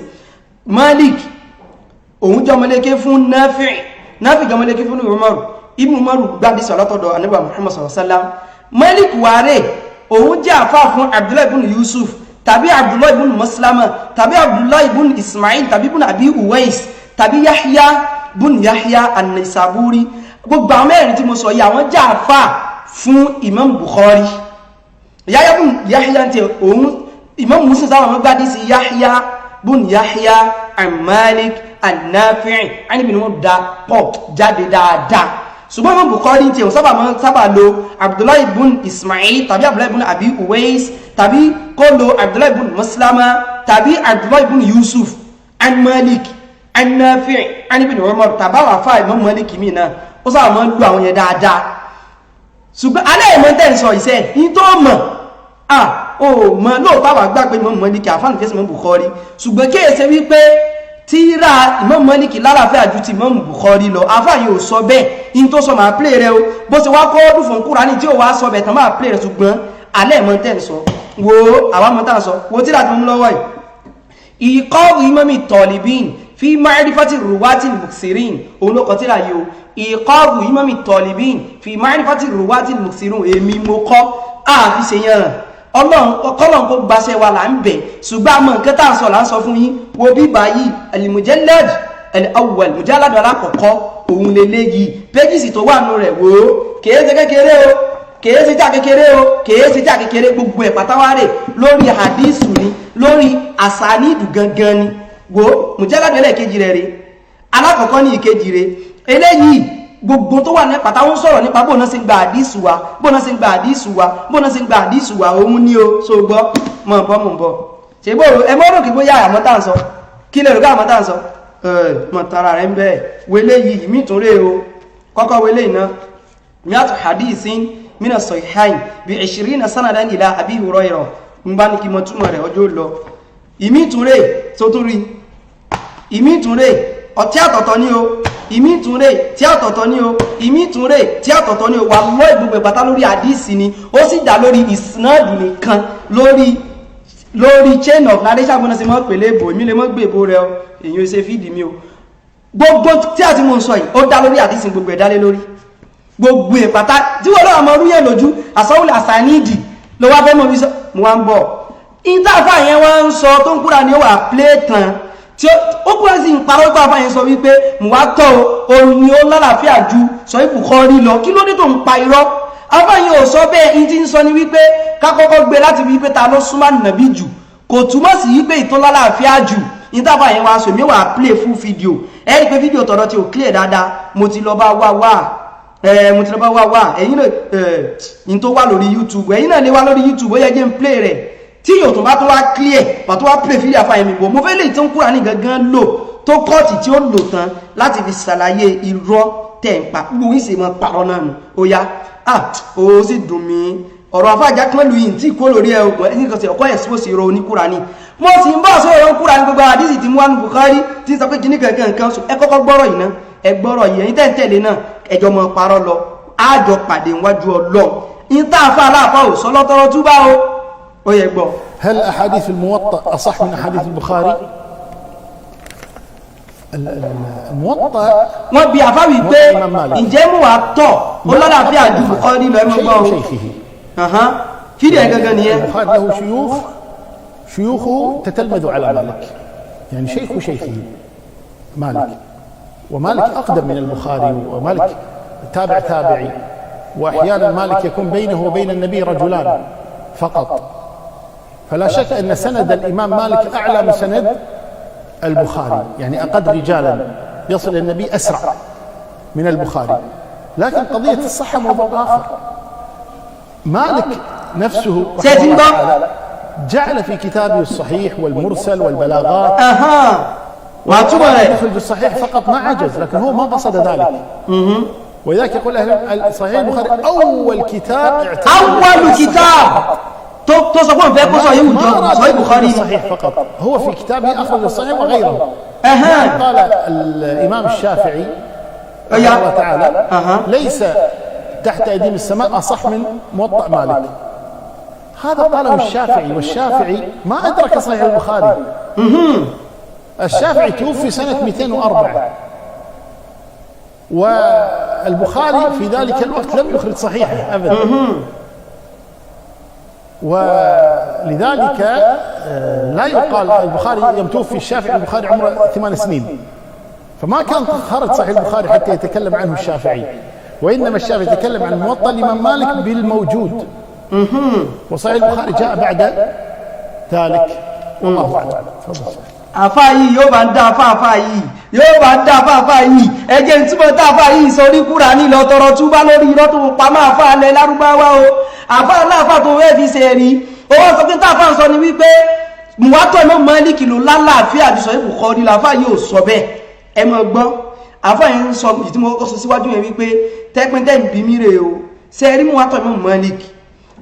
Malik òun jẹ́ ọmọléké fún Nafi jẹ́ ọmọléké fún Ibn Umar gbábi sọ látọ̀dọ̀ Ànábì Muhammad sallallahu alaihi wasallam Malik wàárẹ̀ òun jẹ́ àfáà fún Abdullah ibn Yusuf tàbí Abdullah ibn Maslama tàbí Abdullah ibn Ismail tàbí ibn Abi Uwais tàbí Yahya ibn Yahya an-Naysaburi gbogbo àwọn mẹ́rin tí mo sọ yìí àwọn jẹ́ àfáà fún Imam Bukhari Yahya tí òun Imam Muslim sáwọn ọmọ gbádìí sí Yahya bun Yahya an Malik an Nafi' an ibn Umar da pọ̀ jáde dáadáa ṣùgbọ́n Imam Bukhari tí òun sábà lo Abdullah ibn Ismail tàbí Abdullah ibn Abi Uwais tàbí kó lo Abdullah ibn Maslama tàbí Abdullah ibn Yusuf an Malik an Nafi' an ibn Umar tàbáwà fà Imam Malik mi náà ó sábà mọ́ lú àwọn yẹn dáadáa ṣùgbọ́n alẹ́ ìmọ̀ tẹ́ ń sọ ìṣẹ́ yìí tó mọ̀ o mọ̀ lóòtọ́ wà gbà pé Imam Málíkì àfáàní fẹ́sì Imam Bukhari ṣùgbọ́n kéèsẹ́ wípé tíra Imam Málíkì lálàáfíà ju ti Imam Bukhari lọ àfáàní ò sọ bẹ́ẹ̀ in tó sọ máa plé rẹ o bó ṣe wá kọ́ ọdún fún Kùránì tí ó wá sọ bẹ̀ tán máa plé rẹ ṣùgbọ́n alẹ́ ìmọ̀ tẹ́ ń sọ wo àwọn mọ̀ tán sọ wo tíra tí mo mú lọ́wọ́ yìí Iqabu Imami Talibin fi ma'rifati ruwati al-muksirin òun ló kọ tíra yìí o Iqabu Imami Talibin fi ma'rifati ruwati al-muksirin èmi mo kọ́ àfi ṣe yàn ọlọ́run kó gbaṣẹ́ wa là ń bẹ̀ ṣùgbọ́n àmọ́ nǹkan tá à ń sọ là ń sọ fún yín wo bí báyìí al-mujallad al-awwal mujallad alákọ̀ọ́kọ́ òun leléyìí péjìsì tó wà nù rẹ̀ wò ó kèése kékeré o kèése já kékeré o kèése já kékeré gbogbo ẹ̀ pátáwárè lórí hadisu ni lórí asanidu gangan ni wò ó mujallad ẹlẹ́ẹ̀kejì rẹ̀ rí alákọ̀ọ́kọ́ ní ìkejì rẹ̀ eléyìí gbogbo tó wà ní pàtà wọ́n sọ̀rọ̀ nípa bóná sí gba àdísù wa bóná sí gba àdísù wa bóná sí gba àdísù wa òun ní o so gbọ́ mọ̀ bọ́ ṣe gbóòrò ẹ mọ́rùn kí bóyá àmọ́ta ń sọ kí lè rò ká àmọ́ta ń sọ mọ̀ tara rẹ̀ ń bẹ́ẹ̀ wélé yìí mí tún rẹ̀ o kọ́kọ́ wélé iná miatu hadithin mina sahihain bí 20 sanadan ila Abi Hurairah ń bá ní kí mọ́ túmọ̀ rẹ̀ ọjọ́ lọ ìmí tún rẹ̀ tó tún rí ìmí tún rẹ̀ ọtí àtọ̀tọ̀ ní o ìmí ìtúnrẹ́ tí àtọ̀tọ̀ ní o ìmí ìtúnrẹ́ tí àtọ̀tọ̀ ní o wà lọ́ ìgbogbo ìpàtà lórí àdísì ni ó sì dá lórí ìsinádù nìkan lórí chain of narration gbọ́nà sí mọ́ pẹ̀lẹ́ ìbò ìmí lè mọ́ gbé ìbò rẹ̀ èyí ṣe fídì mi o gbogbo tí àti mo ń sọ yìí ó dá lórí àdísì gbogbo ẹ̀dá lé lórí gbogbo ìpàtà tí wọ́n lọ́wọ́ ọmọ orúyẹ̀ lójú àsọ́wùlẹ̀ àsàníìdì ló wá fẹ́ mọ̀ bí sọ mo wá ń bọ̀ ìtàfà yẹn wá ń sọ tó ń kúrà ní ó wà plé tán tí ó kúrò sí ń parọ́ ìtàfà yẹn sọ wípé mo wá tọ́ orin ni ó lálàáfíà ju sọ Bukhari lọ kí ló dé tó ń pa irọ́ afá yẹn ò sọ bẹ́ẹ̀ in ti ń sọ ni wípé kákọ́kọ́ gbé láti wípé ta ló súnmọ́ nàbí jù kò túmọ̀ sí wípé ìtọ́ lálàáfíà jù ìtàfà yẹn wá sọ mẹ́wàá play full video ẹ̀rí pé fídíò tọ̀dọ̀ tí ò clear dáadáa mo ti lọ bá wá ẹ̀yin náà in tó wà lórí YouTube ẹ̀yin náà lè wá lórí YouTube ó yẹ jẹ́ ń play rẹ̀ tí yóò tó bá tó wá clear bá tó wá play fídíò àfáà mi bò mo fẹ́ lè tó ń kúrà ní gangan lò tó kọ́ọ̀tì tí ó lò tán láti fi ṣàlàyé irọ́ tẹ̀ ń pa gbogbo ìṣe mọ́ parọ́ náà nù ó yá ó sì dùn mí ọ̀rọ̀ àfáàjá kan lù yìí tí kó lórí ẹ̀ ọgbọ̀n ẹni kan sí ọkọ̀ expose ìrọ̀ oníkúra ní mo sì ń bá sọ ìrọ̀ kúra ní gbogbo àdísì tí mú wá ní Bukhari tí sọ pé kìíní kankan ẹ kọ́kọ́ gbọ́rọ̀ yìí náà ẹ gbọ́rọ̀ yìí ẹ̀yin tẹ́ǹtẹ̀lé náà ẹjọ́ mọ́ parọ́ lọ àjọ pàdé níwájú Ọlọ́run in tá àfà aláàfà ò sọ lọ́tọ́rọ́ túbá ó yẹ gbọ́. هل أحاديث الموطأ أصح من أحاديث البخاري؟ الموطأ wọ́n bi àfà wípé ǹjẹ́ mú wa tọ̀ ó lálàáfíà ju Bukhari lọ ẹmọ gbọ́ fídíò ẹ̀gangan nìyẹn. البخاري له شيوخه تتلمذوا على مالك يعني شيخه مالك ومالك أقدم من البخاري ومالك تابعي وأحيانا مالك يكون بينه وبين النبي رجلان فقط فلا شك أن سند الإمام مالك أعلى من سند البخاري يعني أقد رجالا يصل النبي أسرع من البخاري ركن قضية الصحة موضوع آخر مالك نفسه جعل في كتابه الصحيح والمرسل والبلاغات يخرج الصحيح فقط ما عجز لكن هو ما قصد ذلك ولذلك يقول أهل صحيح البخاري أول كتاب تصبون في أقصى يوم صحيح البخاري صحيح فقط هو في كتابه أخرج الصحيح وغيره قال الإمام الشافعي رحمه الله تعالى ليس تحت أيديم السماء أصح من موطأ مالك هذا قاله الشافعي والشافعي ما أدرك صحيح البخاري الشافعي توفي سنة 204 والبخاري في ذلك الوقت لم يخرج صحيحه أبدا ولذلك لا يقال البخاري يوم توفي الشافعي البخاري عمره 8 سنين فما كان خرج صحيح البخاري حتى يتكلم عنه الشافعي وإنما الشافعي يتكلم عن موطأ الإمام مالك بالموجود وصحيح البخاري جاء بعد ذلك والله أعلم. àfá yìí yóò bá ń dá àfá yìí ẹjẹ́ tí mọ́ tá àfá yìí sọ ní Kùránì lọ tọrọ túbá lórí irọ́ tó pa máa fà lẹ lárúbáwá o àfá aláàfá tó rẹ́ fi ṣe rí ó wọ́n sọ pé táàfá ń sọ ní wípé Muwatta Imam Málíkì ló lálàáfíà àti Sahih Bukhari láfá yìí ò sọ bẹ́ẹ̀ ẹ mọ́ gbọ́ àfá yìí ń sọ ìtí mo kọ́ sọ síwájú yẹn wípé tẹ́pẹ́ntẹ́ ìbí mi rè o ṣe rí Muwatta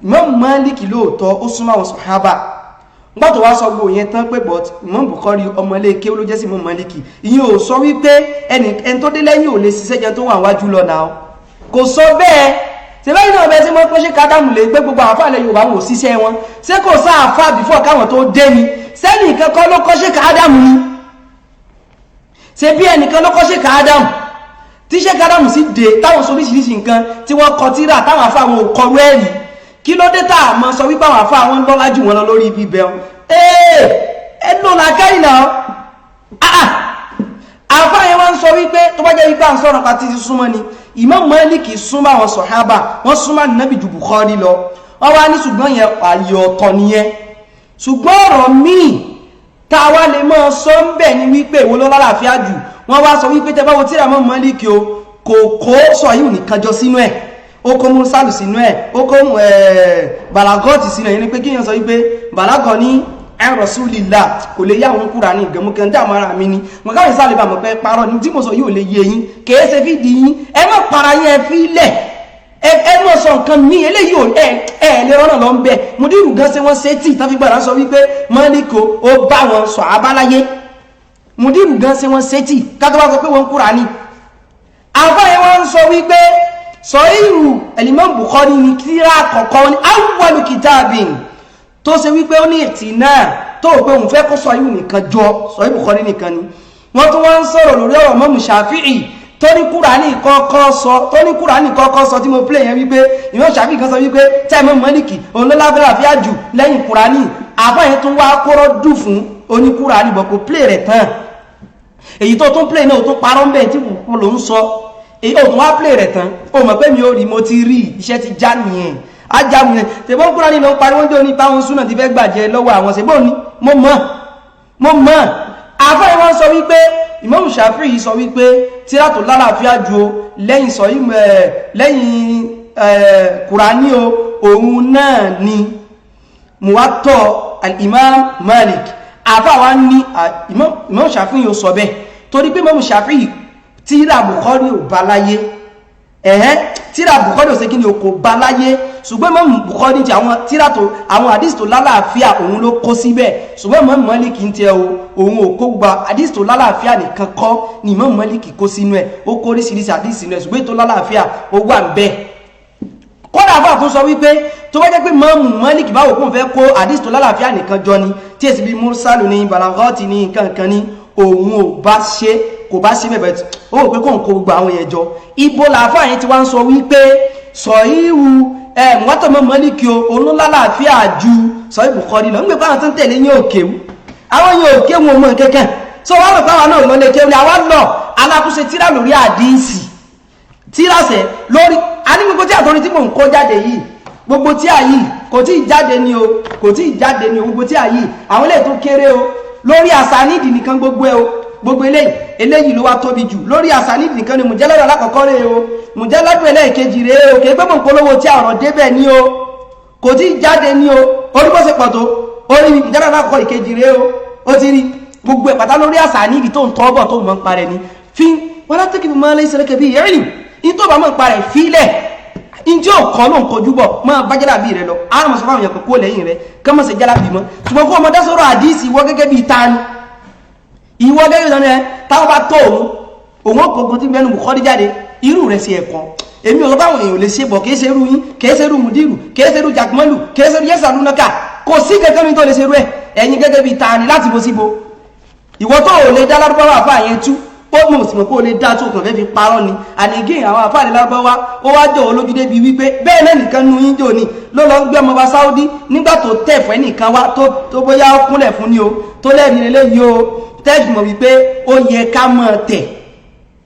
Imam Málíkì lóòótọ́ ó súnmọ́ àwọn sàhábà nígbà tó wá sọ gbogbo yẹn tán pé but Imam Bukhari ọmọlé ké ló jẹ́ sí Imam Málíkì ìyẹn ò sọ wípé ẹni tó dé lẹ́yìn ò lè ṣiṣẹ́ jẹ tó wà wájú lọ náà kò sọ bẹ́ẹ̀ ṣe bẹ́ẹ̀ náà bẹ́ẹ̀ sí mọ́ pé ṣé kádàmù lè gbé gbogbo àfáà lẹ Yorùbá wọn ò ṣiṣẹ́ wọn ṣé kò sá àfáà bífọ̀ káwọn tó dé ni sẹ́ni nǹkan kan ló kọ́ ṣe kádàmù ni ṣe bí ẹnìkan ló kọ́ ṣe kádàmù tí ṣe kádàmù sí dé táwọn sọ oríṣiríṣi nǹkan tí wọ́n kọ tíra táwọn àfáà wọn ò kọrú ẹ̀rí kí ló dé tá mọ́ sọ wípé àwọn àfáà wọn lọ́lá jù wọn lọ lórí ibi bẹ́ẹ̀ ẹnù làkàrí náà àfáà yẹn wọ́n sọ wípé tó bá jẹ́ wípé à ń sọ̀rọ̀ pàtí ti súnmọ́ ni Imam Málíkì súnmọ́ àwọn sọ̀hábà wọ́n súnmọ́ Nábì ju Bukhari lọ wọ́n wá ní ṣùgbọ́n yẹn ààyè ọ̀tọ̀ nìyẹn ṣùgbọ́n ọ̀rọ̀ míì tá a wá lè mọ́ sọ ń bẹ̀ ní wípé ìwọ ló lálàáfíà jù wọ́n wá sọ wípé tẹ́ bá wo tíra Imam Málíkì o kò kó sọ yìí nìkan jọ sínú ẹ̀ ó kó mùsàlù sínú ẹ̀ ó kó bàlágọ́ọ̀tì sínú ẹ̀ ní pé kíyàn sọ wípé bàlágọ́ ní Rasulillah kò lè yá òun Kùránì ìgbẹ̀mùkẹ́ dáàmù ara mi ni wọ́n káwọn ìsàlẹ̀ bà mọ̀ pé parọ́ ní tí mo sọ yóò lè yé yín kèé ṣe fi di yín ẹ má para yín ẹ fi lẹ̀ ẹ mọ̀ sọ nǹkan ní eléyìí ò ẹ lè rọ́nà lọ ń bẹ Mudiru gan ṣe wọ́n ṣe tí ìtàn fi gbàdá sọ wípé Málíkì ó bá wọn sọ abáláyé Mudiru gan ṣe wọ́n ṣe tí kátó wá sọ pé wọ́n Kùránì àbáyé wọn sọ wípé Sahih al-Imam Bukhari ní kíra àkọ́kọ́ ní awwalu kitabin tó ṣe wípé ó ní ìtì náà tó pé òun fẹ́ kó Sahih nìkan jọ Sahih Bukhari nìkan ni wọ́n tún wọ́n ń sọ̀rọ̀ lórí ọ̀rọ̀ Imam Shafi'i tó ní Kùránì kọ́kọ́ sọ tí mo play yẹn wípé Imam Shafi'i kan sọ wípé tí Imam Maliki òun ló láfíà jù lẹ́yìn Kùránì àbá yẹn tún wá kóró dù fún oní Kùránì bọ̀ kò play rẹ̀ tán èyí tó tún play náà tó parọ́ ń bẹ̀ tí kò ló ń sọ èyí ò tún wá play rẹ̀ tán ó mọ̀ pé mi ò rí mo ti rí iṣẹ́ ti já nìyẹn ajamu yẹn tẹ̀bọ́n Kùránì ló ń pariwo jẹ́ oní táwọn súnà ti fẹ́ gbàjẹ́ lọ́wọ́ àwọn ṣègbọ́n ni mo mọ̀ àfá ìwọ́n sọ wípé Imam Shafi'i sọ wípé tírà tó lálàáfíà jù o lẹ́yìn Kùránì o òun náà ni Muwatta al-Imam Malik àfá wa ní Imam Shafi'i yóò sọ bẹ́ẹ̀ torí pé Imam Shafi'i tírà Bukhari ò bá láyé tírà Bukhari ò ṣe kí ni kò bá láyé ṣùgbọ́n Imam Bukhari ti àwọn tírà tó àwọn hadith tó lálàáfíà òun ló kó síbẹ̀ ṣùgbọ́n Imam Malik ń tẹ òun ò kó gba hadith tó lálàáfíà nìkan kọ́ ni Imam Malik kó sínú ẹ̀ ó kó oríṣiríṣi hadith sínú ẹ̀ ṣùgbọ́n tó lálàáfíà ó wà ń bẹ̀ kódà àfà tó sọ wípé tó bá jẹ́ pé Imam Malik báwo kó fẹ́ kó hadith tó lálàáfíà nìkan jọ ni tí èsì bí mursalu ní balaghati ní nǹkan ní òun ò bá ṣe kò bá ṣe bẹ̀bẹ̀ ó wò pé kò ń kó gbogbo àwọn yẹn jọ ibo làáfà yẹn ti wá ń sọ wípé sọ ìhù Muwatta Maliki o olólálàáfíà ju Sahih Bukhari lọ ń gbé pàwọn tó ń tẹ̀lé yín òkèwú àwọn yín òkèwú ọmọ kẹ́kẹ́ so wọ́n rò pàwọn náà lọ́lẹ̀ kéwú àwọn lọ alákúnṣe tíra lórí àdíìsì tírasẹ̀ lórí anígbogbo tí àtọ́rí tí mò ń kó jáde yìí gbogbo tí a yìí kò tí jáde ní o gbogbo tí a yìí àwọn ilé tó kéré o lórí àsánìdì nìkan gbogbo ẹ o gbogbo eléyìí ló wá tóbi jù lórí àsánìdì nìkan ni mùjáládù alákọ̀ọ́kọ́ rẹ̀ o mùjáládù ẹlẹ́ẹ̀kejì rẹ̀ o kèé pé mò ń polówó tí àrọ̀ débẹ̀ ní o kò tí jáde ní o orí bó ṣe pọ̀ tó orí mùjáládù alákọ̀ọ́kọ́ ìkejì rẹ̀ o ó ti rí gbogbo ẹ̀pàtà lórí àsánìdì tó ń tọ́bọ̀ tó mọ̀ ń parẹ́ ni fi wọ́n látẹ́kì mọ́ lẹ́yìn sẹ́lẹ̀kẹ́ bí ẹ̀rìn in tó bá mọ̀ ń parẹ́ fílẹ̀ in tí ó kọ́ ló ń kojú bọ̀ máa bá jálàbí rẹ̀ lọ àrùn mọ̀ sọ fáwọn èèyàn kó lẹ́yìn rẹ̀ kọ́ mọ̀ sí jálàbí mọ́ ṣùgbọ́n kó ọmọdé sọ̀rọ̀ àdíìsì ìwọ gẹ́gẹ́ bí tani ìwọ gẹ́gẹ́ bí tani táwọn bá tó òun ọkọ̀ọ̀kan tí mẹ́nu Bukhari jáde irú rẹ̀ sí ẹ̀kan èmi ò lọ́bàwọn èèyàn lè ṣe bọ̀ kìí ṣe rú yín kìí ṣe rú mùdírù kìí ṣe rú jàkmọ́lù kìí ṣe rú yẹ́sà lúnàkà kò sí gẹ́gẹ́ mi tó lè ṣe rú ẹ̀ ẹ̀yin gẹ́gẹ́ bí tani láti bo síbo ìwọ tó ò lè dá lárúbáwá àfà yẹn tú ó mọ̀ sí mọ̀ kó lè dá tó kàn fẹ́ fi parọ́ ni ànígé àwọn àfáàlẹ̀ lárúbáwá ó wá jọ olójú débi wípé bẹ́ẹ̀ náà nìkan nu yín jò ní ló lọ ń gbé ọmọ wa Sáúdí nígbà tó tẹ̀ fún ẹnìkan wá tó bóyá ó kúnlẹ̀ fún ni o tó lẹ́rìí eléyìí o tẹ́jú mọ̀ wípé ó yẹ ká mọ̀ tẹ̀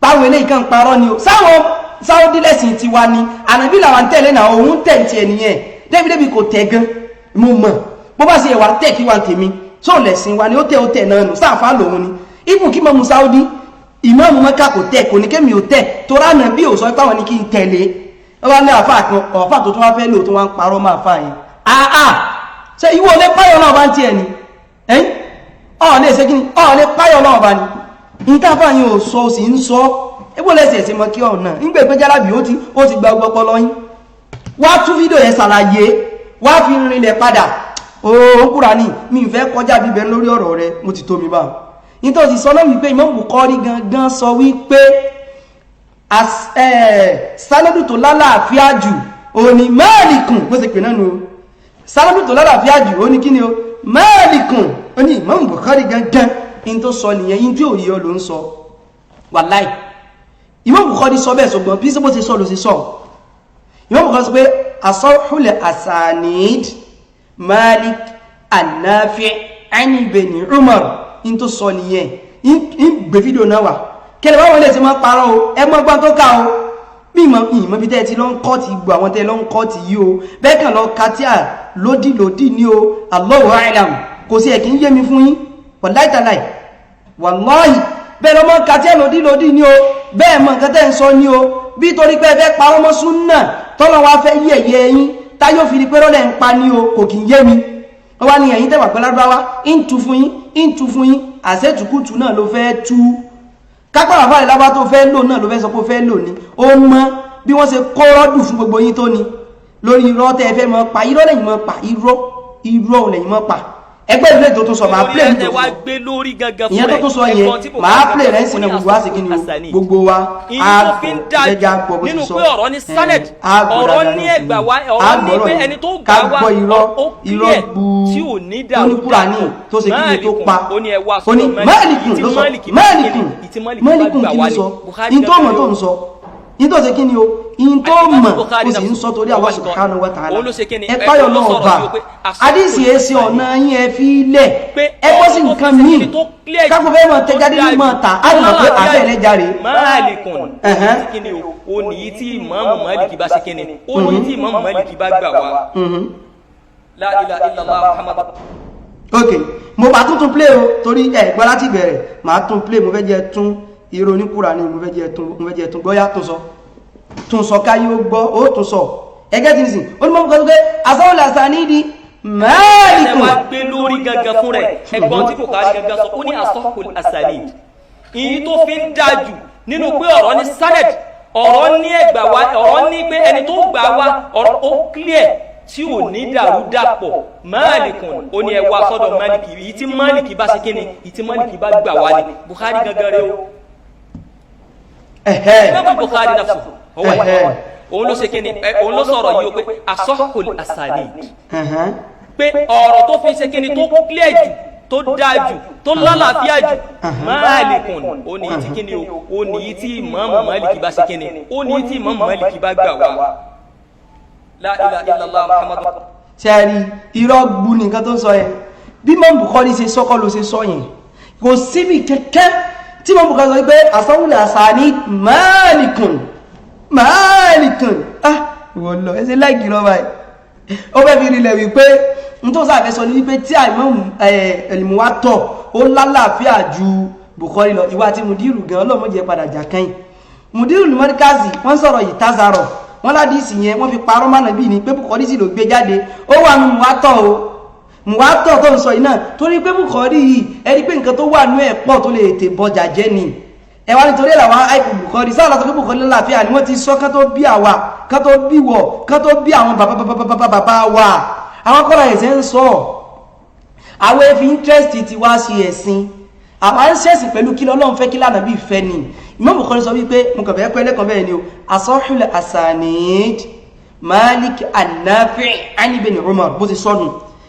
páwọn eléyìí kan parọ́ ni o sáwọn Sáúdí lẹ́sìn ti wa ni ànàbí làwọn tẹ̀lé náà òun tẹ̀ ti ẹ̀ nìyẹn débi kò tẹ̀ gan mo mọ̀ bó bá ṣe ẹ̀wà tẹ̀ kí wa tèmi tó lẹ̀sìn wa ni ó tẹ̀ náà nù sáàfà lòun ni ibùn kí mọ̀ mu Sáúdí ìmáàmù Mẹ́kà kò tẹ̀ kò ní kémi ò tẹ̀ tó ránà bí ò sọ ipáwọn ní kí n tẹ̀lé ọwá ní àfáà kan ọ̀fà tó tún wá fẹ́ lò tó wá ń parọ́ máa fà yẹn àà ṣe ìwọ olè páyọ̀ náà bá ń tiẹ̀ ni ẹ́yìn ọ̀ọ̀lẹ́ ṣe kí ni ọ̀ọ̀lẹ́ páyọ̀ náà bá ní ìtàfà yẹn ò sọ sì ń sọ ẹgbẹ́ lẹ́sẹ̀ ẹ̀sẹ̀ mọ́ kí ọ̀nà nígbà pé jálábì ó ti gba ọgbọ́pọ̀ lọ́yìn wá tún fídíò yẹn ṣàlàyé wá fi rinlẹ̀ padà ó Kùránì mi ń fẹ́ kọjá bíbẹ̀ lórí ọ̀rọ̀ rẹ mo ti tó mi báwọn nítorí sọ náà wípé Imam Bukhari gangan sọ wípé sanadu tó lálàáfíà jù òní Malikun bó ṣe pè náà nù sanadu tó lálàáfíà jù òní kí ni o Malikun òní Imam Bukhari gangan in tó sọ nìyẹn in tí ò yíò ló ń sọ wàláì Imam Bukhari sọ bẹ́ẹ̀ sọgbọ́n bí sọ bó ṣe sọ ló ṣe sọ Imam Bukhari sọ pé asahul asanid Malik an-Nafi' an Ibn Umar in tó sọ nìyẹn in gbé fídíò náà wà kẹlẹ̀ báwọn ilẹ̀ tí máa parọ́ o ẹgbọ́n gbọ́n tó ká o bí ìmọ̀ bí tẹ́ ti lọ ń kọ́ ti gbọ́ àwọn tẹ́ lọ ń kọ́ ti yí o bẹ́ẹ̀ kàn lọ katíà lódì ní o Allahu a'lam kò sí ẹ̀kí ń yé mi fún yín wallahi ta'ala wallahi bẹ́ẹ̀ lọ mọ́ katíà lódì ní o bẹ́ẹ̀ mọ̀ nǹkan tẹ́ ń sọ ní o bí torí pé fẹ́ pa ọmọ súnnà tọ́lọ́ wa fẹ́ yẹ̀yẹ́ yín táyọ̀ fi di pé rọ́lẹ̀ ń pa ní o kò kì í yé mi wọ́n wá ní ẹ̀yìn tẹ́wà pẹ́ lárúbáwá ń tu fún yín àṣẹ́tùkútù náà ló fẹ́ tú kápára fáàlì lábá tó fẹ́ lò náà ló fẹ́ sọ pé fẹ́ lò ní ó mọ́ bí wọ́n ṣe kó rọ́dù fún gbogbo yín tó ní lórí irọ́ tẹ́ fẹ́ mọ́ pa irọ́ lẹ́yìn mọ́ pa irọ́ lẹ́yìn mọ́ pa ẹgbẹ́ ilé tó tún sọ máa play nítorí wá gbé lórí gangan fún rẹ̀ ìyẹn tó tún sọ yẹn máa play rẹ̀ sínú gbogbo wá sí kí ni gbogbo wa àgbẹ̀já gbọ́ bó ti sọ nínú pé ọ̀rọ̀ ní sanad ọ̀rọ̀ ní ẹgbà wá ọ̀rọ̀ ní pé ẹni tó gbà wá ó kílẹ̀ tí ò ní dàrú tó ṣe kí ni tó pa ó ní Máàlìkùn ló sọ Máàlìkùn kí ló sọ in tó mọ̀ tó ń sọ in tó ṣe kí ni o in tó mọ̀ ó sì ń sọ torí Allah subhanahu wa ta'ala ẹ̀páyọ̀ náà bá àdísì èsì ọ̀nà yín ẹ fi lẹ̀ ẹgbọ́ sí nǹkan míì kápẹ́ fẹ́ mọ̀ tẹ́jáde ní mọ̀ ta á lè mọ̀ pé àbẹ̀rẹ̀ járe Máàlìkùn kí ni o ní tí Ìmáàmù Málìkì bá ṣe kí ni ó ní tí Ìmáàmù Málìkì bá gbà wá la ilaha illallah Muhammad. Ok, mo bá tún play o torí ẹ̀gbọ́n láti bẹ̀rẹ̀ máa tún play mo fẹ́ jẹ́ tún ìrò ní Kùránì mo fẹ́ jẹ́ tún gbọ́yá tún sọ káyé ó gbọ́ ó tún sọ ẹgẹ́ tí nìsìn ó ní mọ́ nǹkan tó pé asáwọ̀lá sàníìdí Máàlìkùn ẹwà gbé lórí gangan fún rẹ̀ ẹgbọ́n tí Bukhari gangan sọ ó ní asahul asanid ìyí tó fi ń dájú nínú pé ọ̀rọ̀ ní sanad ọ̀rọ̀ ní ẹgbà wá ọ̀rọ̀ ní pé ẹni tó gbà wá ọ̀rọ̀ ó clear tí ò ní dàrú dàpọ̀ Máàlìkùn ó ní ẹwà sọ́dọ̀ Málìkì yìí tí Málìkì bá ṣe kí ni yìí tí Málìkì bá gbà wá ní Bukhari gangan rẹ̀ o Bukhari nafsu òun ló ṣe kí ni òun ló sọ̀rọ̀ yìí ó pé asahul asanid pé ọ̀rọ̀ tó fi ṣe kí ni tó clear jù tó dájú tó lálàáfíà jù Máàlìkùn ó ní tí kí ni ó ní tí Ìmáàmù Málìkì bá ṣe kí ni ó ní tí Ìmáàmù Málìkì bá gbà wá la ilaha illallah Muhammad. ṣẹ́rí irọ́ gbu nìkan tó ń sọ yẹn bí Imam Bukhari ṣe sọ́kọ́ ló ṣe sọ yẹn kò síbi kẹ́kẹ́ tí Imam Bukhari sọ pé asahul asanid Máàlìkùn wọ́n lọ ẹsẹ̀ láìkì lọ báyìí ó fẹ́ fi rílẹ̀ wípé n tó sáfẹ́ sọ ní wípé tí àìmọ́ ẹ̀lìmúwátọ̀ ó lálàáfíà ju Bukhari lọ ìwà tí Mudiru gan ọlọ́mọdé padà jà kẹ́yìn Mudiru ní mọ́ríkàzì wọ́n sọ̀rọ̀ yìí tázarọ̀ wọ́n ládìsì yẹn wọ́n fi parọ́ mánà bí ní pé Bukhari sì ló gbé jáde ó wà ní Muwátọ̀ tó ń sọ yìí náà torí pé Bukhari yìí ẹni pé nǹkan tó wà ní ẹ̀pọ̀ tó lè tè bọjà jẹ́ ni ẹwà nítorí làwọn àìkú Bukhari sáà lọ́sọ̀ pé Bukhari lálàáfíà ni wọ́n ti sọ kán tó bí àwa kán tó bí wọ̀ kán tó bí àwọn bàbá wa àwọn kọ́ra ẹ̀sẹ̀ ń sọ àwọn efi interest ti wá sí ẹ̀sìn àwọn ń ṣẹ̀sìn pẹ̀lú kí lọ́lọ́run fẹ́ kí l'Ànábì fẹ́ ni Imam Bukhari sọ wípé mo kàn fẹ́ pẹ́ lẹ́kàn bẹ́ẹ̀ ni o asahul asanid Malik an-Nafi' an ibn Umar bó ti sọnù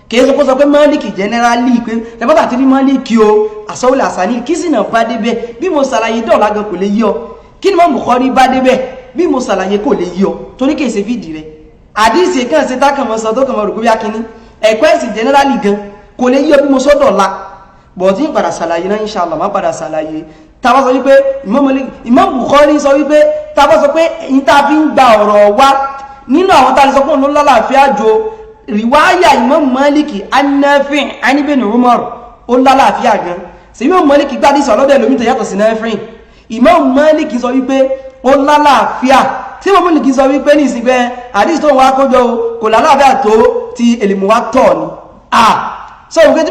kìí sọ pé sọ pé Malik generally pé ẹgbọ́ta tí ní Malik o asahul asanid kí sì náà bá débẹ̀ bí mo ṣàlàyé dọ̀la gan kò lè yí ọ kí ni Imam Bukhari bá débẹ̀ bí mo ṣàlàyé kò lè yí ọ torí kìí ṣe fídì rẹ̀ àdíṣe kan ṣe tákàmọ́ sọ tó kàmọ́ rò kó bí akíní ẹ̀kọ́ ẹ̀sìn generally gan kò lè yíò bí mo sọ́dọ̀ la bọ̀ tí ń padà ṣàlàyé náà inshallah má padà ṣàlàyé tàbá sọ wípé Imam Bukhari sọ wípé tàbá sọ pé ìta fi ń gba ọ̀rọ̀ wá nínú àwọn tàbí sọ pé òun lálàáfíà jò riwaya Imam Maliki an-Nafi' an ibn Umar ó lálàáfíà gan sí Imam Maliki gbádìí sọ lọ́dẹ̀ lómi tó yàtọ̀ sí Nafi' Imam Maliki sọ wípé ó lálàáfíà tí wọ́n múlì kí sọ wípé ní ìsìnkẹ́ àdíṣ tó wọ́n kójọ kò lálàáfíà tó ti Al-Muwatta ni so òkè tí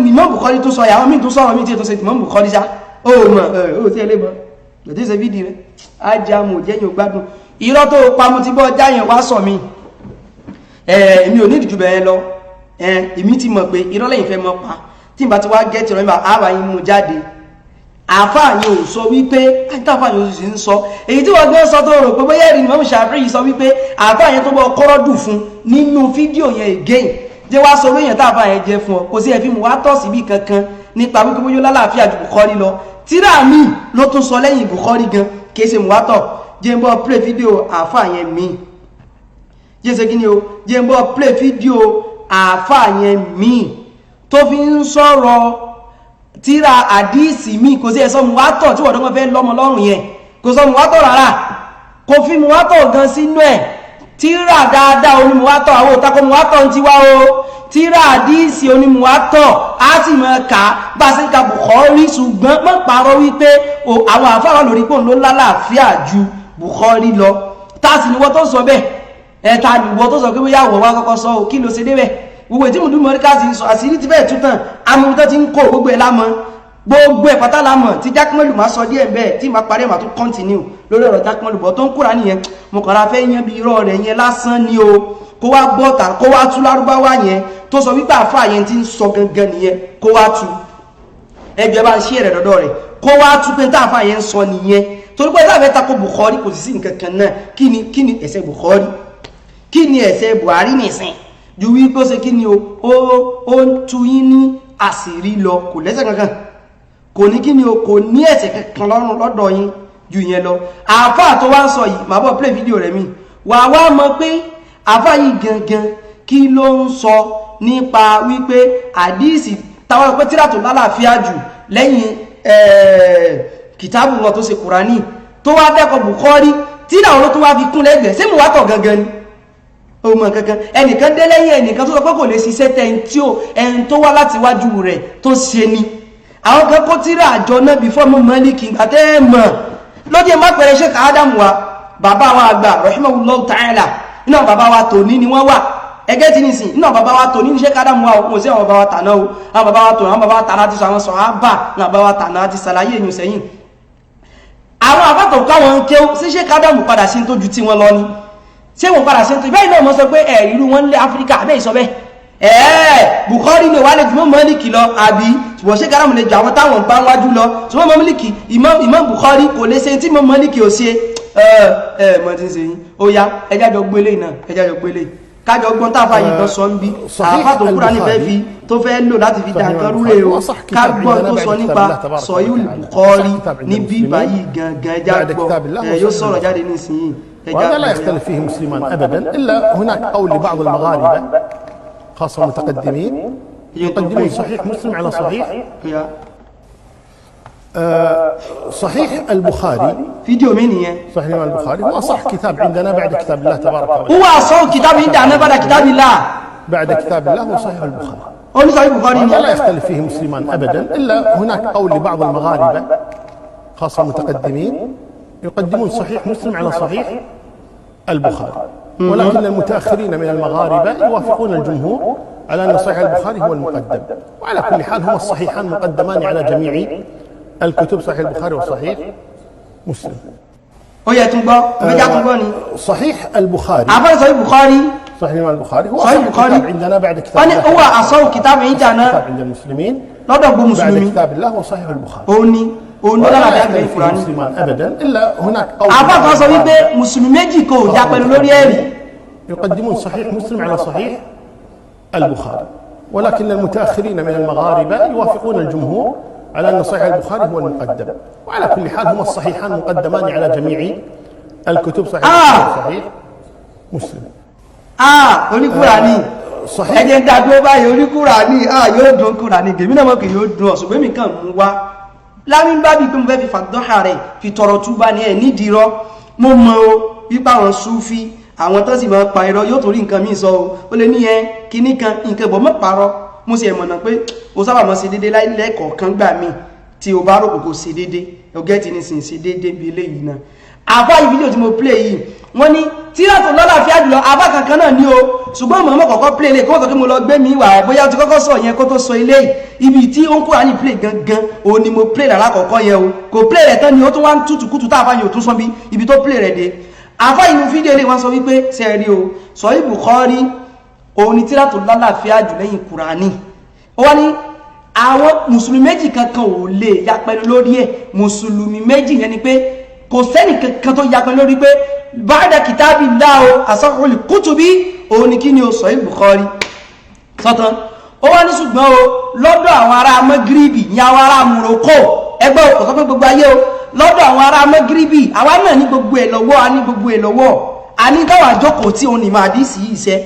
Imam Bukhari tó sọ ìyàwó mi tó sọ̀rọ̀ mi tí ètò ṣe Imam Bukhari já ó mọ̀ ó tí ẹlẹ́mọ̀ lọ́tí ṣe fídí rẹ̀ ajámù jẹ́yìn ògbádùn irọ́ tó pamọ́ ti bọ́ jáyìn wá sọ mi èmi ò ní ìdíjú bẹ̀rẹ̀ lọ èmi ti mọ̀ pé irọ́ lẹ́yìn fẹ́ mọ́ pa tí n bá ti wá gẹ́ẹ̀tì rẹ̀ àwà yín mú jáde àfáàyàn ò sọ wípé àtàfáàyàn ò sì ń sọ èyí tí wọ́n gbé sọ tó rò pé bóyá ẹ̀rì Imam Shafi'i sọ wípé àfáàyàn tó bọ́ kọ́rọ́ dù fún nínú fídíò yẹn again jẹ́ wá sọ lóyìn tàfáàyàn jẹ fún ọ kò sí ẹ̀fí mú wá tọ̀ síbí kankan nípa wípé bóyá lálàáfíà ju Bukhari lọ tíra mi ló tún sọ lẹ́yìn Bukhari gan kìí ṣe mú wá tọ̀ jẹ́ ń bọ́ play fídíò àfáàyàn mi jẹ́ ṣe kí ni o jẹ́ ń bọ́ play fídíò àfáàyàn mi tó fi ń sọ̀rọ̀ tíra àdíìsì mi kò sí ẹ̀sọ́ muwátọ̀ tí wọ̀dọ́ fẹ́ lọ́mọ lọ́rùn yẹn kò sọ muwátọ̀ rárá kò fi muwátọ̀ gan sínú ẹ̀ tíra dáadáa onímuwátọ̀ àwọn òtakọ̀ muwátọ̀ ti wá o tíra àdíìsì onímuwátọ̀ á sì mọ̀ ká bá sí ká Bukhari ṣùgbọ́n mọ́ parọ́ wípé àwọn àfáà lórí pò ló lálàáfíà ju Bukhari lọ tá sì níwọ́ tó sọ bẹ́ẹ̀ ẹ̀ta níwọ́ tó sọ pé bóyá wọ̀ wá kọ́kọ́ sọ kí ló ṣe débẹ̀ gbogbo tí mo dún mọ́ríkà sí ń sọ àṣírí ti bẹ́ẹ̀ tútàn amúntọ́ ti ń kó gbogbo ẹ̀ lámọ́ gbogbo ẹ̀ pátá lámọ́ tí jákmọ́lù máa sọ díẹ̀ bẹ́ẹ̀ tí máa parí ẹ̀ máa tún kọ́ntínú lórí ọ̀rọ̀ jákmọ́lù bọ́ tó ń kúra nìyẹn mo kọ̀ra fẹ́ yan bí irọ́ rẹ̀ yẹn lásán ni o kó wá bọ́ta kó wá tú lárúbáwá yẹn tó sọ wípé àfáà yẹn ti ń sọ gangan nìyẹn kó wá tú ẹjọ́ bá ń ṣí ẹ̀rẹ̀ dọ́dọ̀ rẹ̀ kó wá tú pé tá àfáà yẹn ń sọ nìyẹn torí pé láàbẹ̀ tako Bukhari kò sí nǹkan kan náà kí ni ẹ̀ṣẹ̀ Bukhari kí ni ẹ̀ṣẹ̀ Buhari nìsín ju wípé ó ṣe kí ni ó ń tú yín ní àṣírí lọ kò lẹ́ṣẹ̀ kankan kò ní kí ni o kò ní ẹ̀ṣẹ̀ kankan lọ́rùn lọ́dọ̀ yín ju yẹn lọ àfáà tó wá ń sọ yìí màá bọ̀ play fídíò rẹ̀ mi wà wá mọ̀ pé àfáà yìí gangan kí ló ń sọ nípa wípé àdíìsì táwọn pé tíra tó lálàáfíà jù lẹ́yìn kìtàbù wọn tó ṣe Kùránì tó wá dẹ́kọ̀ Bukhari tíra wọn tó wá fi kún lẹ́gbẹ̀ẹ́ sí mú wá tọ̀ gangan ni o mọ̀ kankan ẹnìkan dé lẹ́yìn ẹnìkan tó sọ pé kò lè ṣiṣẹ́ tẹ́ tí ó ẹni tó wá láti wájú rẹ̀ tó ṣe ni àwọn kan kó tíra àjọ náà bí fọ́ọ̀mù Málíkì àtẹ́ mọ̀ lóde má pẹ̀rẹ̀ ṣe káádámù wa bàbá wa àgbà rahimahullahu ta'ala iná bàbá wa tòní ni wọ́n wà ẹgẹ́ tí ní sìn iná bàbá wa tòní ní ṣe káádámù wa òun sí àwọn bàbá wa tàná o àwọn bàbá wa tòní àwọn bàbá wa tàná ti sọ àwọn sàhábà ní bàbá wa tàná ti sàlàyé èyàn sẹ́yìn àwọn àbátọ̀ káwọn ń kéw sí ṣe káádámù padà sí tó ju tí wọ́n lọ ni ṣé wọ́n padà sí tó bẹ́ẹ̀ náà mọ́ sọ pé ẹ̀rírú wọn lé Áfíríkà abẹ́ ìsọ bẹ́ẹ̀ Bukhari ni wà lè jùmọ́ Málíkì lọ àbí ṣùgbọ́n ṣe kárámù lè jù àwọn táwọn bá wájú lọ ṣùgbọ́n Málíkì Imam Bukhari kò lè ṣe tí mọ́ Málíkì ò ṣe mọ́ tí ń ṣe yìí ó yá ẹjájọ gbélé náà ẹjájọ gbélé kájọ gbọ́n tàfà yìí kan sọ ń bí àfà tó kúrà ní fẹ́ fi tó fẹ́ lò láti fi dàǹkan rúrè o kágbọ́n tó sọ nípa Sahih Bukhari ní bí báyìí gangan ẹjá gbọ́ yóò sọ̀rọ̀ jáde nísìnyí وهذا لا يختلف فيه مسلمان أبدا إلا هناك قول لبعض المغاربة خاصة المتقدمين يقدمون صحيح مسلم على صحيح صحيح البخاري فيديو مني صحيح البخاري هو أصح كتاب عندنا بعد كتاب الله تبارك وتعالى هو أصح كتاب عندنا بعد كتاب الله بعد كتاب الله هو صحيح البخاري هو صحيح البخاري وهذا لا يختلف فيه مسلمان أبدا إلا هناك قول لبعض المغاربة خاصة المتقدمين يقدمون صحيح مسلم على صحيح البخاري ولكن المتأخرين من المغاربة يوافقون الجمهور على أن صحيح البخاري هو المقدم وعلى كل حال هما الصحيحان مقدمان على جميع الكتب صحيح البخاري وصحيح مسلم صحيح البخاري صحيح البخاري صحيح البخاري هو صحيح البخاري عندنا بعد كتاب هو أصح كتاب عندنا عند المسلمين بعد كتاب الله وصحيح البخاري ولا يختلف فيه مسلمان ابدا الا هناك قول àbá sọ wípé mùsùlùmí méjì kò já pẹ̀lú lórí ẹ̀rí يقدمون صحيح مسلم على صحيح البخاري ولكن المتاخرين من المغاربه يوافقون الجمهور على ان صحيح البخاري هو المقدم وعلى كل حال هما الصحيحان مقدمان على جميع الكتب صحيح البخاري وصحيح مسلم oníkùránì ẹ̀jẹ̀ dàdúró báyìí oníkùránì yóò dùn kùránì gèmí náà mọ̀ kì yóò dùn ọ̀ṣùgbọ́n mi kàn mú wá láàrin bá bí pé mo fẹ́ fi fàdọ́hà rẹ̀ fi tọrọ túbá ní ẹ̀ nídìírọ́ mo mọ̀ o wípá àwọn Súfí àwọn tó sì máa pa irọ́ yóò torí nǹkan míì sọ o lè ní ẹ kíní kan nǹkan ìbọn mọ́ parọ́ mo sì ẹ̀mọ̀nà pé o sábà mọ́ sí dédé lẹ́kọ̀ọ̀kan gbà míì tí o bá rò kò sí dédé ọgẹ́ ti ní sìn sí dédé bí eléyìí náà àbá yìí fídíò tí mo play yìí wọ́n ní tíra tó lọ́láfíà jùlọ àbá kankan náà ní o ṣùgbọ́n mọ̀ kọ̀kọ́ play lè kọ́kọ́ kí mo lọ gbé mi wà bóyá ti kọ́kọ́ sọ yẹn kó tó sọ ilé ibi tí ó ń kúrò ní play gangan o ni mo play lára kọ̀kọ́ yẹn o kò play rẹ̀ tán ni ó tún wá ń tútùkútù tá àfáyìn ò tún sọ bí ibi tó play rẹ̀ dé àfáyìn fídíò lè wọ́n sọ wípé sẹ́ẹ̀rí o Sahih Bukhari òun ni tíra tó lọ́láfíà jù lẹ́yìn Kùránì ó wá ní àwọn mùsùlùmí méjì kankan ò lè yapẹnu lórí ẹ̀ mùsùlùmí méjì yẹn ni pé kò sẹ́nì kankan tó yapẹnu lórí pé ba'da kitabillah asahhul kutubi òun ni kí ni o Sahih Bukhari sọ́tán ó wá ní ṣùgbọ́n o lọ́dọ̀ àwọn ará Magribi ní àwọn ará Morocco ẹgbẹ́ òkò sọ pé gbogbo ayé o lọ́dọ̀ àwọn ará Magribi àwa náà ní gbogbo ẹ̀ lọ́wọ́ a ní gbogbo ẹ̀ lọ́wọ́ a ní káwà jókòó tí òun ní máa dí sí iṣẹ́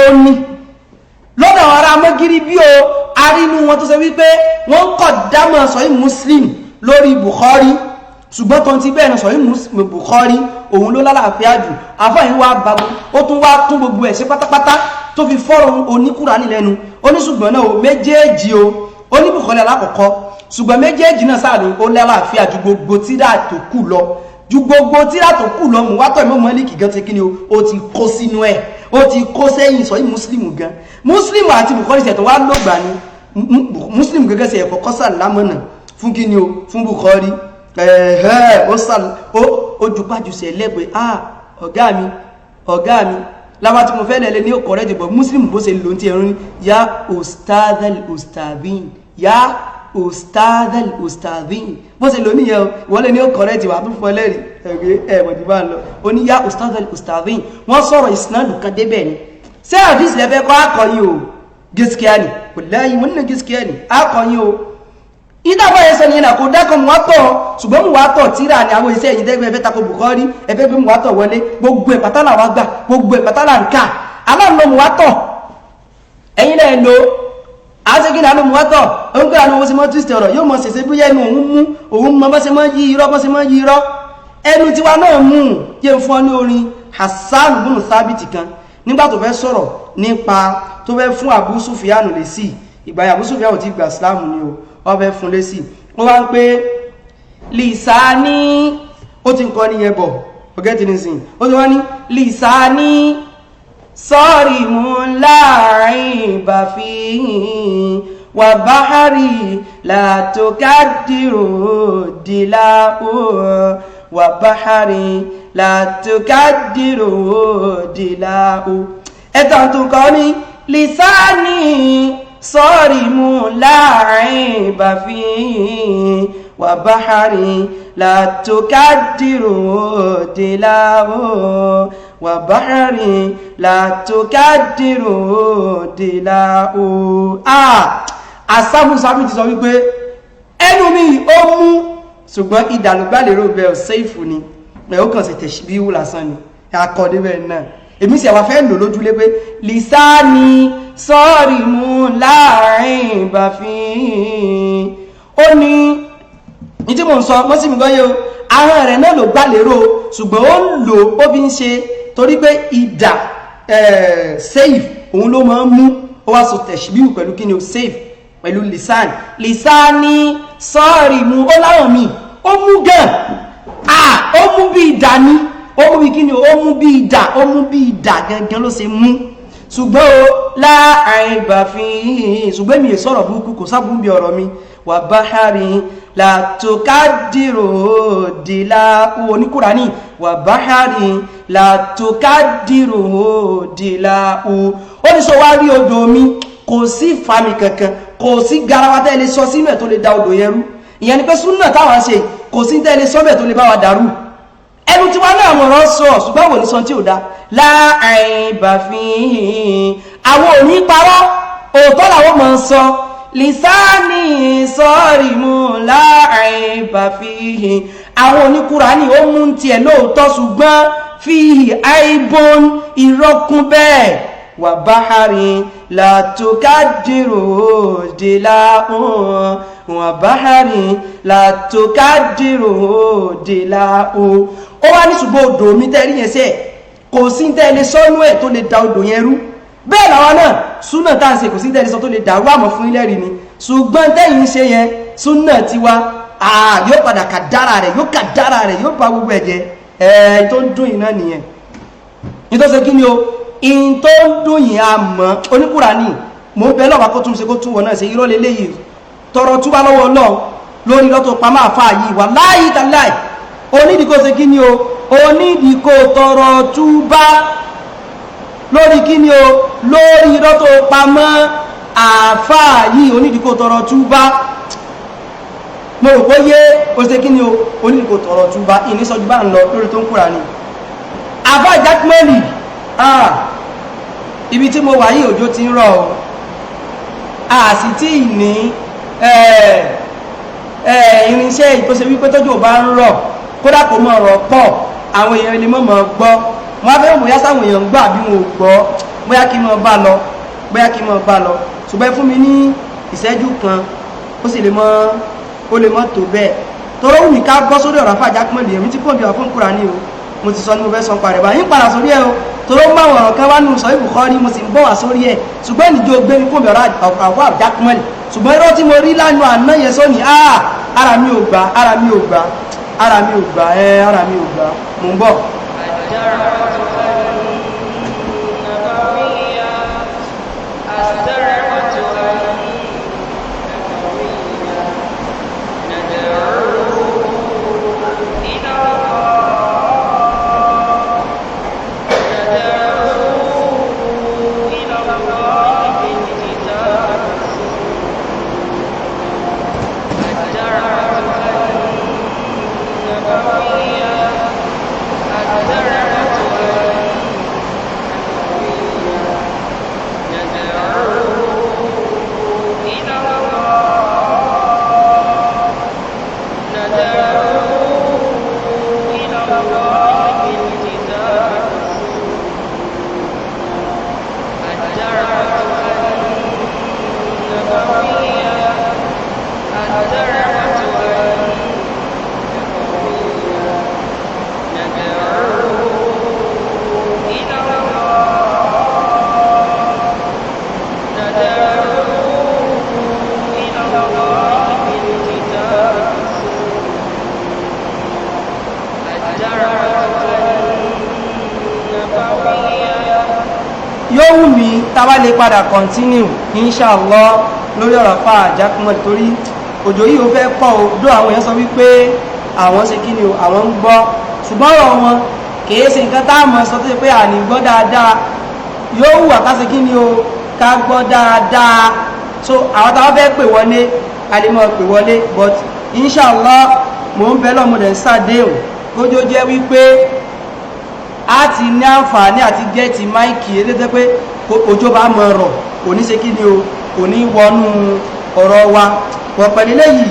ó ní lọ́dọ̀ àwọn ará Magribi o arínú wọn tó sọ wípé wọ́n kọ̀ dámọ̀ Sahih Muslim lórí Bukhari ṣùgbọ́n tó ti bẹ́ẹ̀ náà Sahih Bukhari òun ló lálàáfíà jù àfáàyí wá bàbú ó tún wá tún gbogbo ẹ̀ sí pátápátá tó fi fọ́rọ̀ oníkùránì lẹ́nu oníṣùgbọ́n náà méjèèjì o ní Bukhari alákọ̀ọ́kọ́ ṣùgbọ́n méjèèjì náà sáà ní ó lálàáfíà ju gbogbo tírà tó kù lọ mú wátọ̀ Imam Málíkì gan ti kí ni ó ti kó sínú ẹ̀ ó ti kó sẹ́yìn Sahih Muslim gan Muslim àti Bukhari ṣẹ̀ tó wá lọ́gbà ní Muslim gẹ́gẹ́ sí ẹ̀kọ́ kọ́sà lámọ́nà fún kí ni o fún Bukhari ó jùpájúsẹ̀ lẹ́gbẹ̀ẹ́ ọ̀gá mi lábá tí mo fẹ́ lẹ́lẹ́ ní ó correct but muslim bó ṣe lò tí ẹ̀rún ya ustadhal ustadhin ya ustadhal ustadhin bó ṣe lò ní yẹ wọ́n lè ní ó correct wà tún fọ́ lẹ́rì ẹ̀wọ̀dì bá lọ ó ní ya ustadhal ustadhin wọ́n sọ̀rọ̀ ìsinádù kan débẹ̀ ni ṣé àdísì lẹ́fẹ́ kọ́ akọ̀yìn o gaskiya ne wallahi wannan gaskiya ne akọ̀yìn o ìdábọ̀ ẹsẹ̀ ni ìnàkó dákọ̀ mọ́tọ̀ ṣùgbọ́n mọ́tọ̀ tíra ní àwọn iṣẹ́ yìí dẹ́gbẹ́ ẹfẹ́ tako Bukhari ẹfẹ́ gbé mọ́tọ̀ wọlé gbogbo ẹ̀pátálà wá gbà gbogbo ẹ̀pátálà ń ká aláàlọ́ mọ́tọ̀ ẹ̀yìn náà lò áṣẹ́gínà ló mọ́tọ̀ oúnjẹ àwọn ọmọ sí mọ́ twist ọ̀rọ̀ yóò mọ́ sẹ̀sẹ̀ bí ẹnu òun mọ́ bọ́ sí mọ́ yí irọ́ ẹnu tiwa náà mú yẹ fún ọ ní orin Hassan bunu Thabit kan nígbà tó fẹ́ sọ̀rọ̀ nípa tó fẹ́ fún Abu Sufyan lè sí ìgbà Abu Sufyan ò ti gbà Islam ni o ọbẹ̀ fún lésì ó wá ń pé lìsáání ó ti ń kọ́ ní ẹbọ̀ ọgẹ́tì ní sin ó ti wá ní lìsáání sọ́rì mú láàrin bàfí wà báhárì látòkádìrò dìláò wà báhárì látòkádìrò dìláò ẹ̀tàn tó kọ́ ní lìsáání sọ́rì mú láàrin bàfí wà báhárì látòkádìrò dìláò wà báhárì látòkádìrò dìláò. Àsámúsámú ti sọ wípé ẹnu mi ó mú ṣùgbọ́n ìdàlùgbàlérò bẹ̀ ọ̀sẹ́ ìfù ni ẹ̀ ó kàn sí tẹ̀ṣbíhù lásán ni akọ̀dé bẹ́ẹ̀ náà èmi sì àwọn fẹ́ lò lójúlé pé lìsáàní sọ́ọ̀rì mú láàrin bàfin ó ní tí mo ń sọ mọ́ sí mi gọ́yẹ́ o àwọn rẹ̀ náà ló gbà lérò ṣùgbọ́n ó ń lò ó fi ń ṣe torí pé ìdà safe òun ló máa ń mú ó wá sọ tẹ̀ṣbíhù pẹ̀lú kí ni o safe pẹ̀lú lìsáàní sọ́ọ̀rì mú ó láwọn mi ó mú gan ó mú bí ìdà ní ó mú bí kí ni ó mú bí ìdà gangan ló ṣe mú ṣùgbọ́n o láàrin bàfin ṣùgbọ́n mi sọ̀rọ̀ burúkú kò sábùn bí ọ̀rọ̀ mi wà báhárì látòkádìrò dìláò oníkùránì wà báhárì látòkádìrò dìláò ó ní sọ wá rí odò mi kò sí fàmì kankan kò sí garawa tẹ́lẹ̀ sọ sínú ẹ̀ tó lè da odò yẹn rú ìyẹn ni pé súnà táwọn ṣe kò sí tẹ́lẹ̀ sọ́bẹ̀ tó lè bá wa dàrú ẹnu tí wọ́n náà mọ̀rọ̀ sọ ṣùgbọ́n wò ní sọ tí ò dá láàrin bàfin àwọn òní parọ́ òótọ́ làwọn mọ̀ ń sọ lìsáàní sọ́ọ̀rì mú láàrin bàfin àwọn oníkùránì ó mú tiẹ̀ lóòótọ́ ṣùgbọ́n fi àìbọn ìrọ́kún bẹ́ẹ̀ wà báhárì látòkádìrò dìláò wà báhárì látòkádìrò dìláò ó wá ní ṣùgbọ́n odò mi tẹ́rí yẹn sẹ́ kò sí tẹ́lẹ̀ sọ́nú ẹ̀ tó lè da odò yẹn rú bẹ́ẹ̀ làwọn náà súnà tá à ń ṣe kò sí tẹ́lẹ̀ sọ tó lè dàrú àmọ́ fún ilẹ̀ rí ni ṣùgbọ́n tẹ́yìn ṣe yẹn súnà tiwa yóò padà kà dára rẹ̀ yóò bá gbogbo ẹ̀jẹ̀ tó ń dùn iná nìyẹn nítorí kí ni o in tó ń dùn yìí àmọ́ oníkùránì mo bẹ lọ́wọ́ kó tún ṣe kó tún wọ́n náà ṣe irọ́ lélẹ́yìí tọrọ túbá lọ́wọ́ Ọlọ́run lórí lọ́tọ̀ pamọ́ àfáà yìí wà láyìí tàláì onídìíkò ṣe kí ni o onídìíkò tọrọ túbá lórí kí ni o lórí lọ́tọ̀ pamọ́ àfáà yìí onídìíkò tọrọ túbá mo rò pé yé o ṣe kí ni o onídìíkò tọrọ túbá ìníṣọ́jú bá ń lọ lórí tó ń Kùránì àfáà jákmẹ́lì ibi tí mo wà yìí òjò ti ń rọ̀ a sì tí ì ní irinṣẹ́ ìtọ́sẹ̀ wípé tọ́jú bá ń rọ̀ kódà kò mọ̀ ọ̀rọ̀ pọ̀ àwọn èèyàn ilé mọ̀mọ̀ gbọ́ wọ́n fẹ́ mọ̀ yásá àwọn èèyàn gbọ́ àbí wọn ò gbọ́ bóyá kí mọ̀ bá lọ ṣùgbọ́n fún mi ní ìṣẹ́jú kan ó sì lè mọ́ tó bẹ́ẹ̀ tọ́rọ wù mí ká bọ́ sórí ọ̀rọ̀ àfáà jákmọ́lì èmi tí pọ̀ bí ọ̀fún Kùránì o mo ti sọ ní mo fẹ́ sọ parẹ̀ báyìí padà sórí ẹ̀ o tọ́rọ máa wọ̀rọ̀ kan wá nù sọ Bukhari mo sì ń bọ̀ wá sórí ẹ̀ ṣùgbọ́n ìnìjọ gbé mi kóbi ọ̀rọ̀ àfáà jákmọ́lì ṣùgbọ́n irọ́ tí mo rí lánàá àná yẹn sóní ara mi ò gbà mo ń bọ̀. táwa lè padà continue inshallah lórí ọ̀rọ̀ àfà Jaqmal torí òjò yìí ó fẹ́ pọ̀ o dó àwọn èèyàn sọ wípé àwọn ṣe kí ni o àwọn ń gbọ́ ṣùgbọ́n ọ̀rọ̀ wọn kìí ṣe nǹkan tá a mọ̀ sọ tó ṣe pé àní gbọ́ dáadáa yóò wù ká ṣe kí ni o ká gbọ́ dáadáa so àwọn táwọn fẹ́ pè wọlé a lè mọ̀ pè wọlé but inshallah mò ń bẹ lọ́mọdé sàdéhùn kójó jẹ́ wípé a ti ní àǹfààní àti gẹ́ẹ̀tì máìkì eléyìí pé òjò bá mọ̀ ọ̀rọ̀ òní ṣe kí ni o òní wọnú ọ̀rọ̀ wa wọ̀ pẹ̀lú léyìí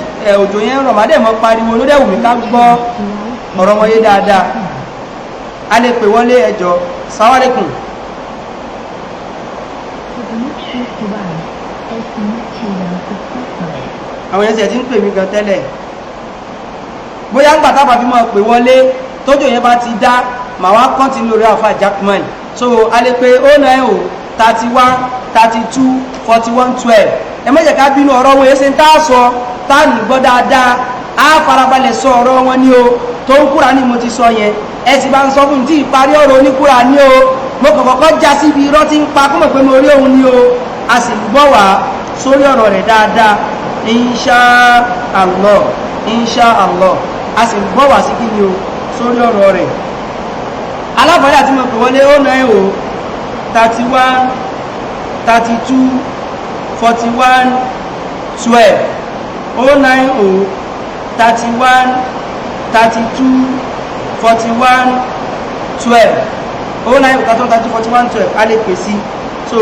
òjò yẹn rọ̀ má dẹ̀ mọ́ pariwo ló dẹ̀wù mí ká gbọ́ ọ̀rọ̀ wọn yé dáadáa a lè pè wọlé ẹjọ́ sáwálẹ́kùn. àwọn yẹn ti ń pè mí gan tẹ́lẹ̀ bóyá ń gbà tábà fi mọ́ pè wọlé tójò yẹn bá ti dá màá wá kọ́ntínú lórí àfà Jaqmal so a lè pè 090 31 32 41 12 ẹ má jẹ́ ká bínú ọ̀rọ̀ wọn yẹn ṣe ń tá a sọ tá a nìgbọ́ dáadáa á farabalẹ̀ sọ ọ̀rọ̀ wọn ní o tó ń kúra ní mo ti sọ yẹn ẹ sì bá ń sọ fún tí ìparí ọ̀rọ̀ oníkúra ní o mo kọ̀kọ́kọ́ já síbi irọ́ tí ń pa kó mọ̀ pé mo rí òun ní o a sì gbọ́ wá sórí ọ̀rọ̀ rẹ̀ dáadáa insha Allah a sì gbọ́ wá sí kí ni o sórí ọ̀rọ̀ rẹ̀ alábọ̀dá tí mo pè wọlé 090 31 32 41 12 090 31 32 41 12 090 31 32 41 12 a lè pè sí so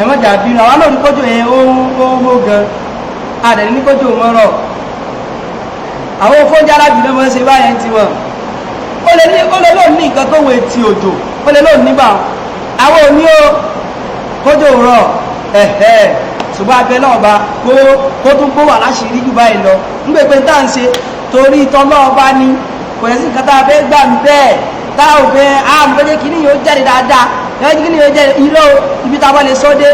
ẹ̀mọ́jà bínú àwọn náà ní kójò yẹn ó gan adẹ̀ ní kójò mọ́rọ̀ àwọn fóúnjára jù lọ́mọ́ ṣe báyẹn ti wọ́n ó lè lóò ní nǹkan tó wé ti òjò ó lè lóò nígbà àwọn òní ó kójò rọ̀ ẹ̀ẹ́ ṣùgbọ́n abẹ náà bá kó tún kó wà láṣìírí jù báyìí lọ nígbè pé tá à ń ṣe torí tọ́lọ́ bá ní kò yẹ sí nǹkan tá a fẹ́ gbà ń bẹ́ẹ̀ tá ò fẹ́ àmọ́ fẹ́ kí ni yóò jáde dáadáa ẹ̀yẹ́ kí ni yóò jáde irọ́ ibi tá a bá lè sọ dé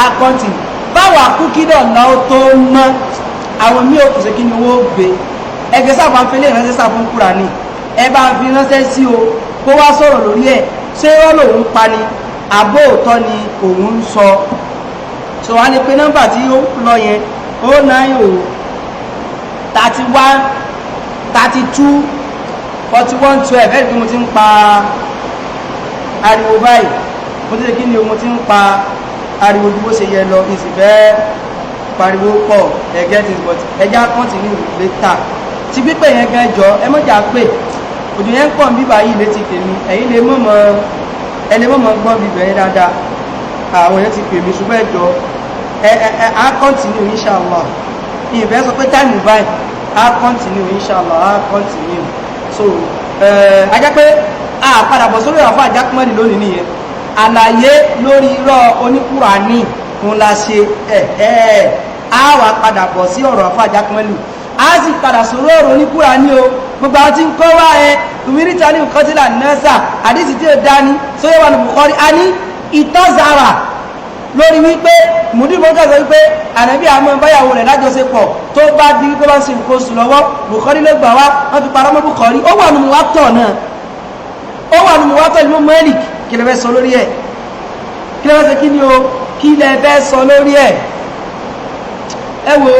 àkọ́ntì báwo àkúkí náà náà tó mọ́ àwọn mí ò kò sí kí ni owó gbé ẹgbẹ́ sábà ń fẹ́lẹ́ ìránṣẹ́ sábà ń kúra ní ẹ bá fi ránṣẹ́ sí o kó wá sọ̀rọ̀ lórí ẹ̀ ṣé ó lòun pa ni àbó òótọ́ ni òun ń sọ so wá ní pé nọ́mbà tí ó lọ yẹn 090 31 32 41 12 ẹ̀rí pé mo ti ń pa ariwo báyìí mo ti lè kí ni mo ti ń pa ariwo bí ó ṣe yẹ lọ ìsìnfẹ́ pariwo pọ̀ ẹ̀gẹ́ ti but ẹjá continue later ti pípẹ́ yẹn gan jọ ẹ mọ́jà pé òjò yẹn pọ̀ ń bíbá yìí létí tèmi ẹ̀yin lè mọ̀mọ́ gbọ́n bíbẹ̀ yẹn dáadáa àwọn èèyàn ti pè mí ṣùgbọ́n ẹjọ́ á continue inshallah ìfẹ́ sọ pé time báyìí á continue inshallah á continue so ajá pé a padà bọ̀ sórí àfà Jaqmal lónìí nìyẹn àlàyé lórí irọ́ oníkùránì òun la ṣe a wà padà bọ̀ sí ọ̀rọ̀ àfà Jaqmal a sì padà sórí ọ̀rọ̀ oníkùránì o gbogbo àwọn tí ń kọ́ wá ìmírítà ní nǹkan tí là nẹ́sà àdísì tí ó dání sóyè wà ní Bukhari a ní ìtọ́zára lórí wípé mùdímọ́gàzọ wípé ànábì àmọ́ báyàwó rẹ̀ lájọṣepọ̀ tó bá di wípé bá ń ṣe nǹkan oṣù lọ́wọ́ Bukhari ló gbà wá wọ́n fi parọ́ mọ́ Bukhari ó wà nù Muwatta náà ó wà nù Muwatta Imam Malik kí lè fẹ́ sọ lórí ẹ̀ kí lè fẹ́ sọ kí ni o kí lè fẹ́ sọ lórí ẹ̀ ẹ wo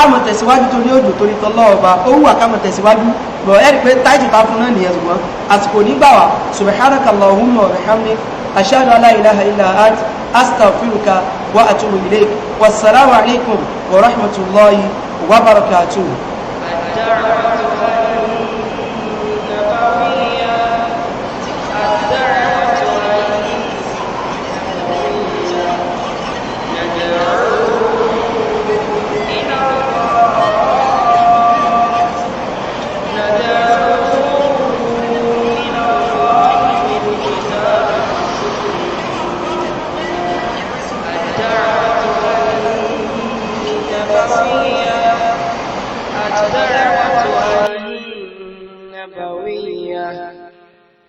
àmọ̀ tẹ̀síwájú torí òjò torí tọ́lọ́ ọba ó wà ká mọ̀ tẹ̀síwájú bọ̀ ẹ̀rí pé táìtì ta fún náà nìyẹn ṣùgbọ́n àsìkò nígbà wà subhanaka Allahumma wa bihamdik ashhadu an la ilaha illa ant astaghfiruka wa atubu ilayk wassalamu alaikum wa rahmatullahi wa barakatuh.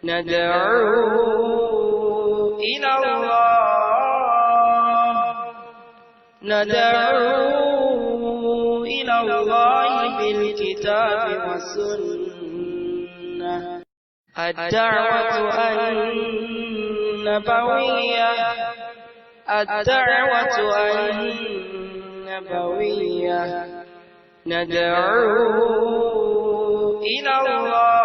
ندعو إلى الله ندعو إلى الله بالكتاب والسنة الدعوة النبوية الدعوة النبوية ندعو إلى الله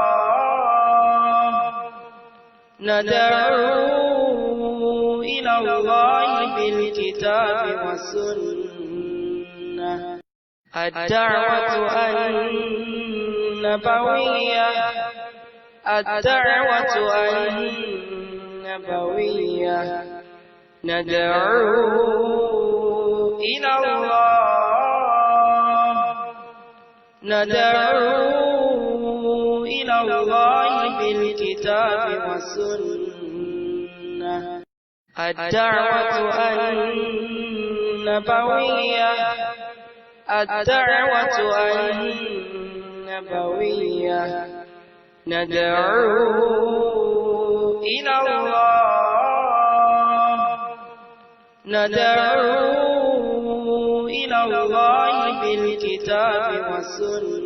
ندعو إلى الله بالكتاب والسنة الدعوة النبوية الدعوة النبوية ندعو إلى الله ندعو إلى الله بالكتاب والسنة الدعوة النبوية الدعوة النبوية ندعو إلى الله ندعو إلى الله بالكتاب والسنة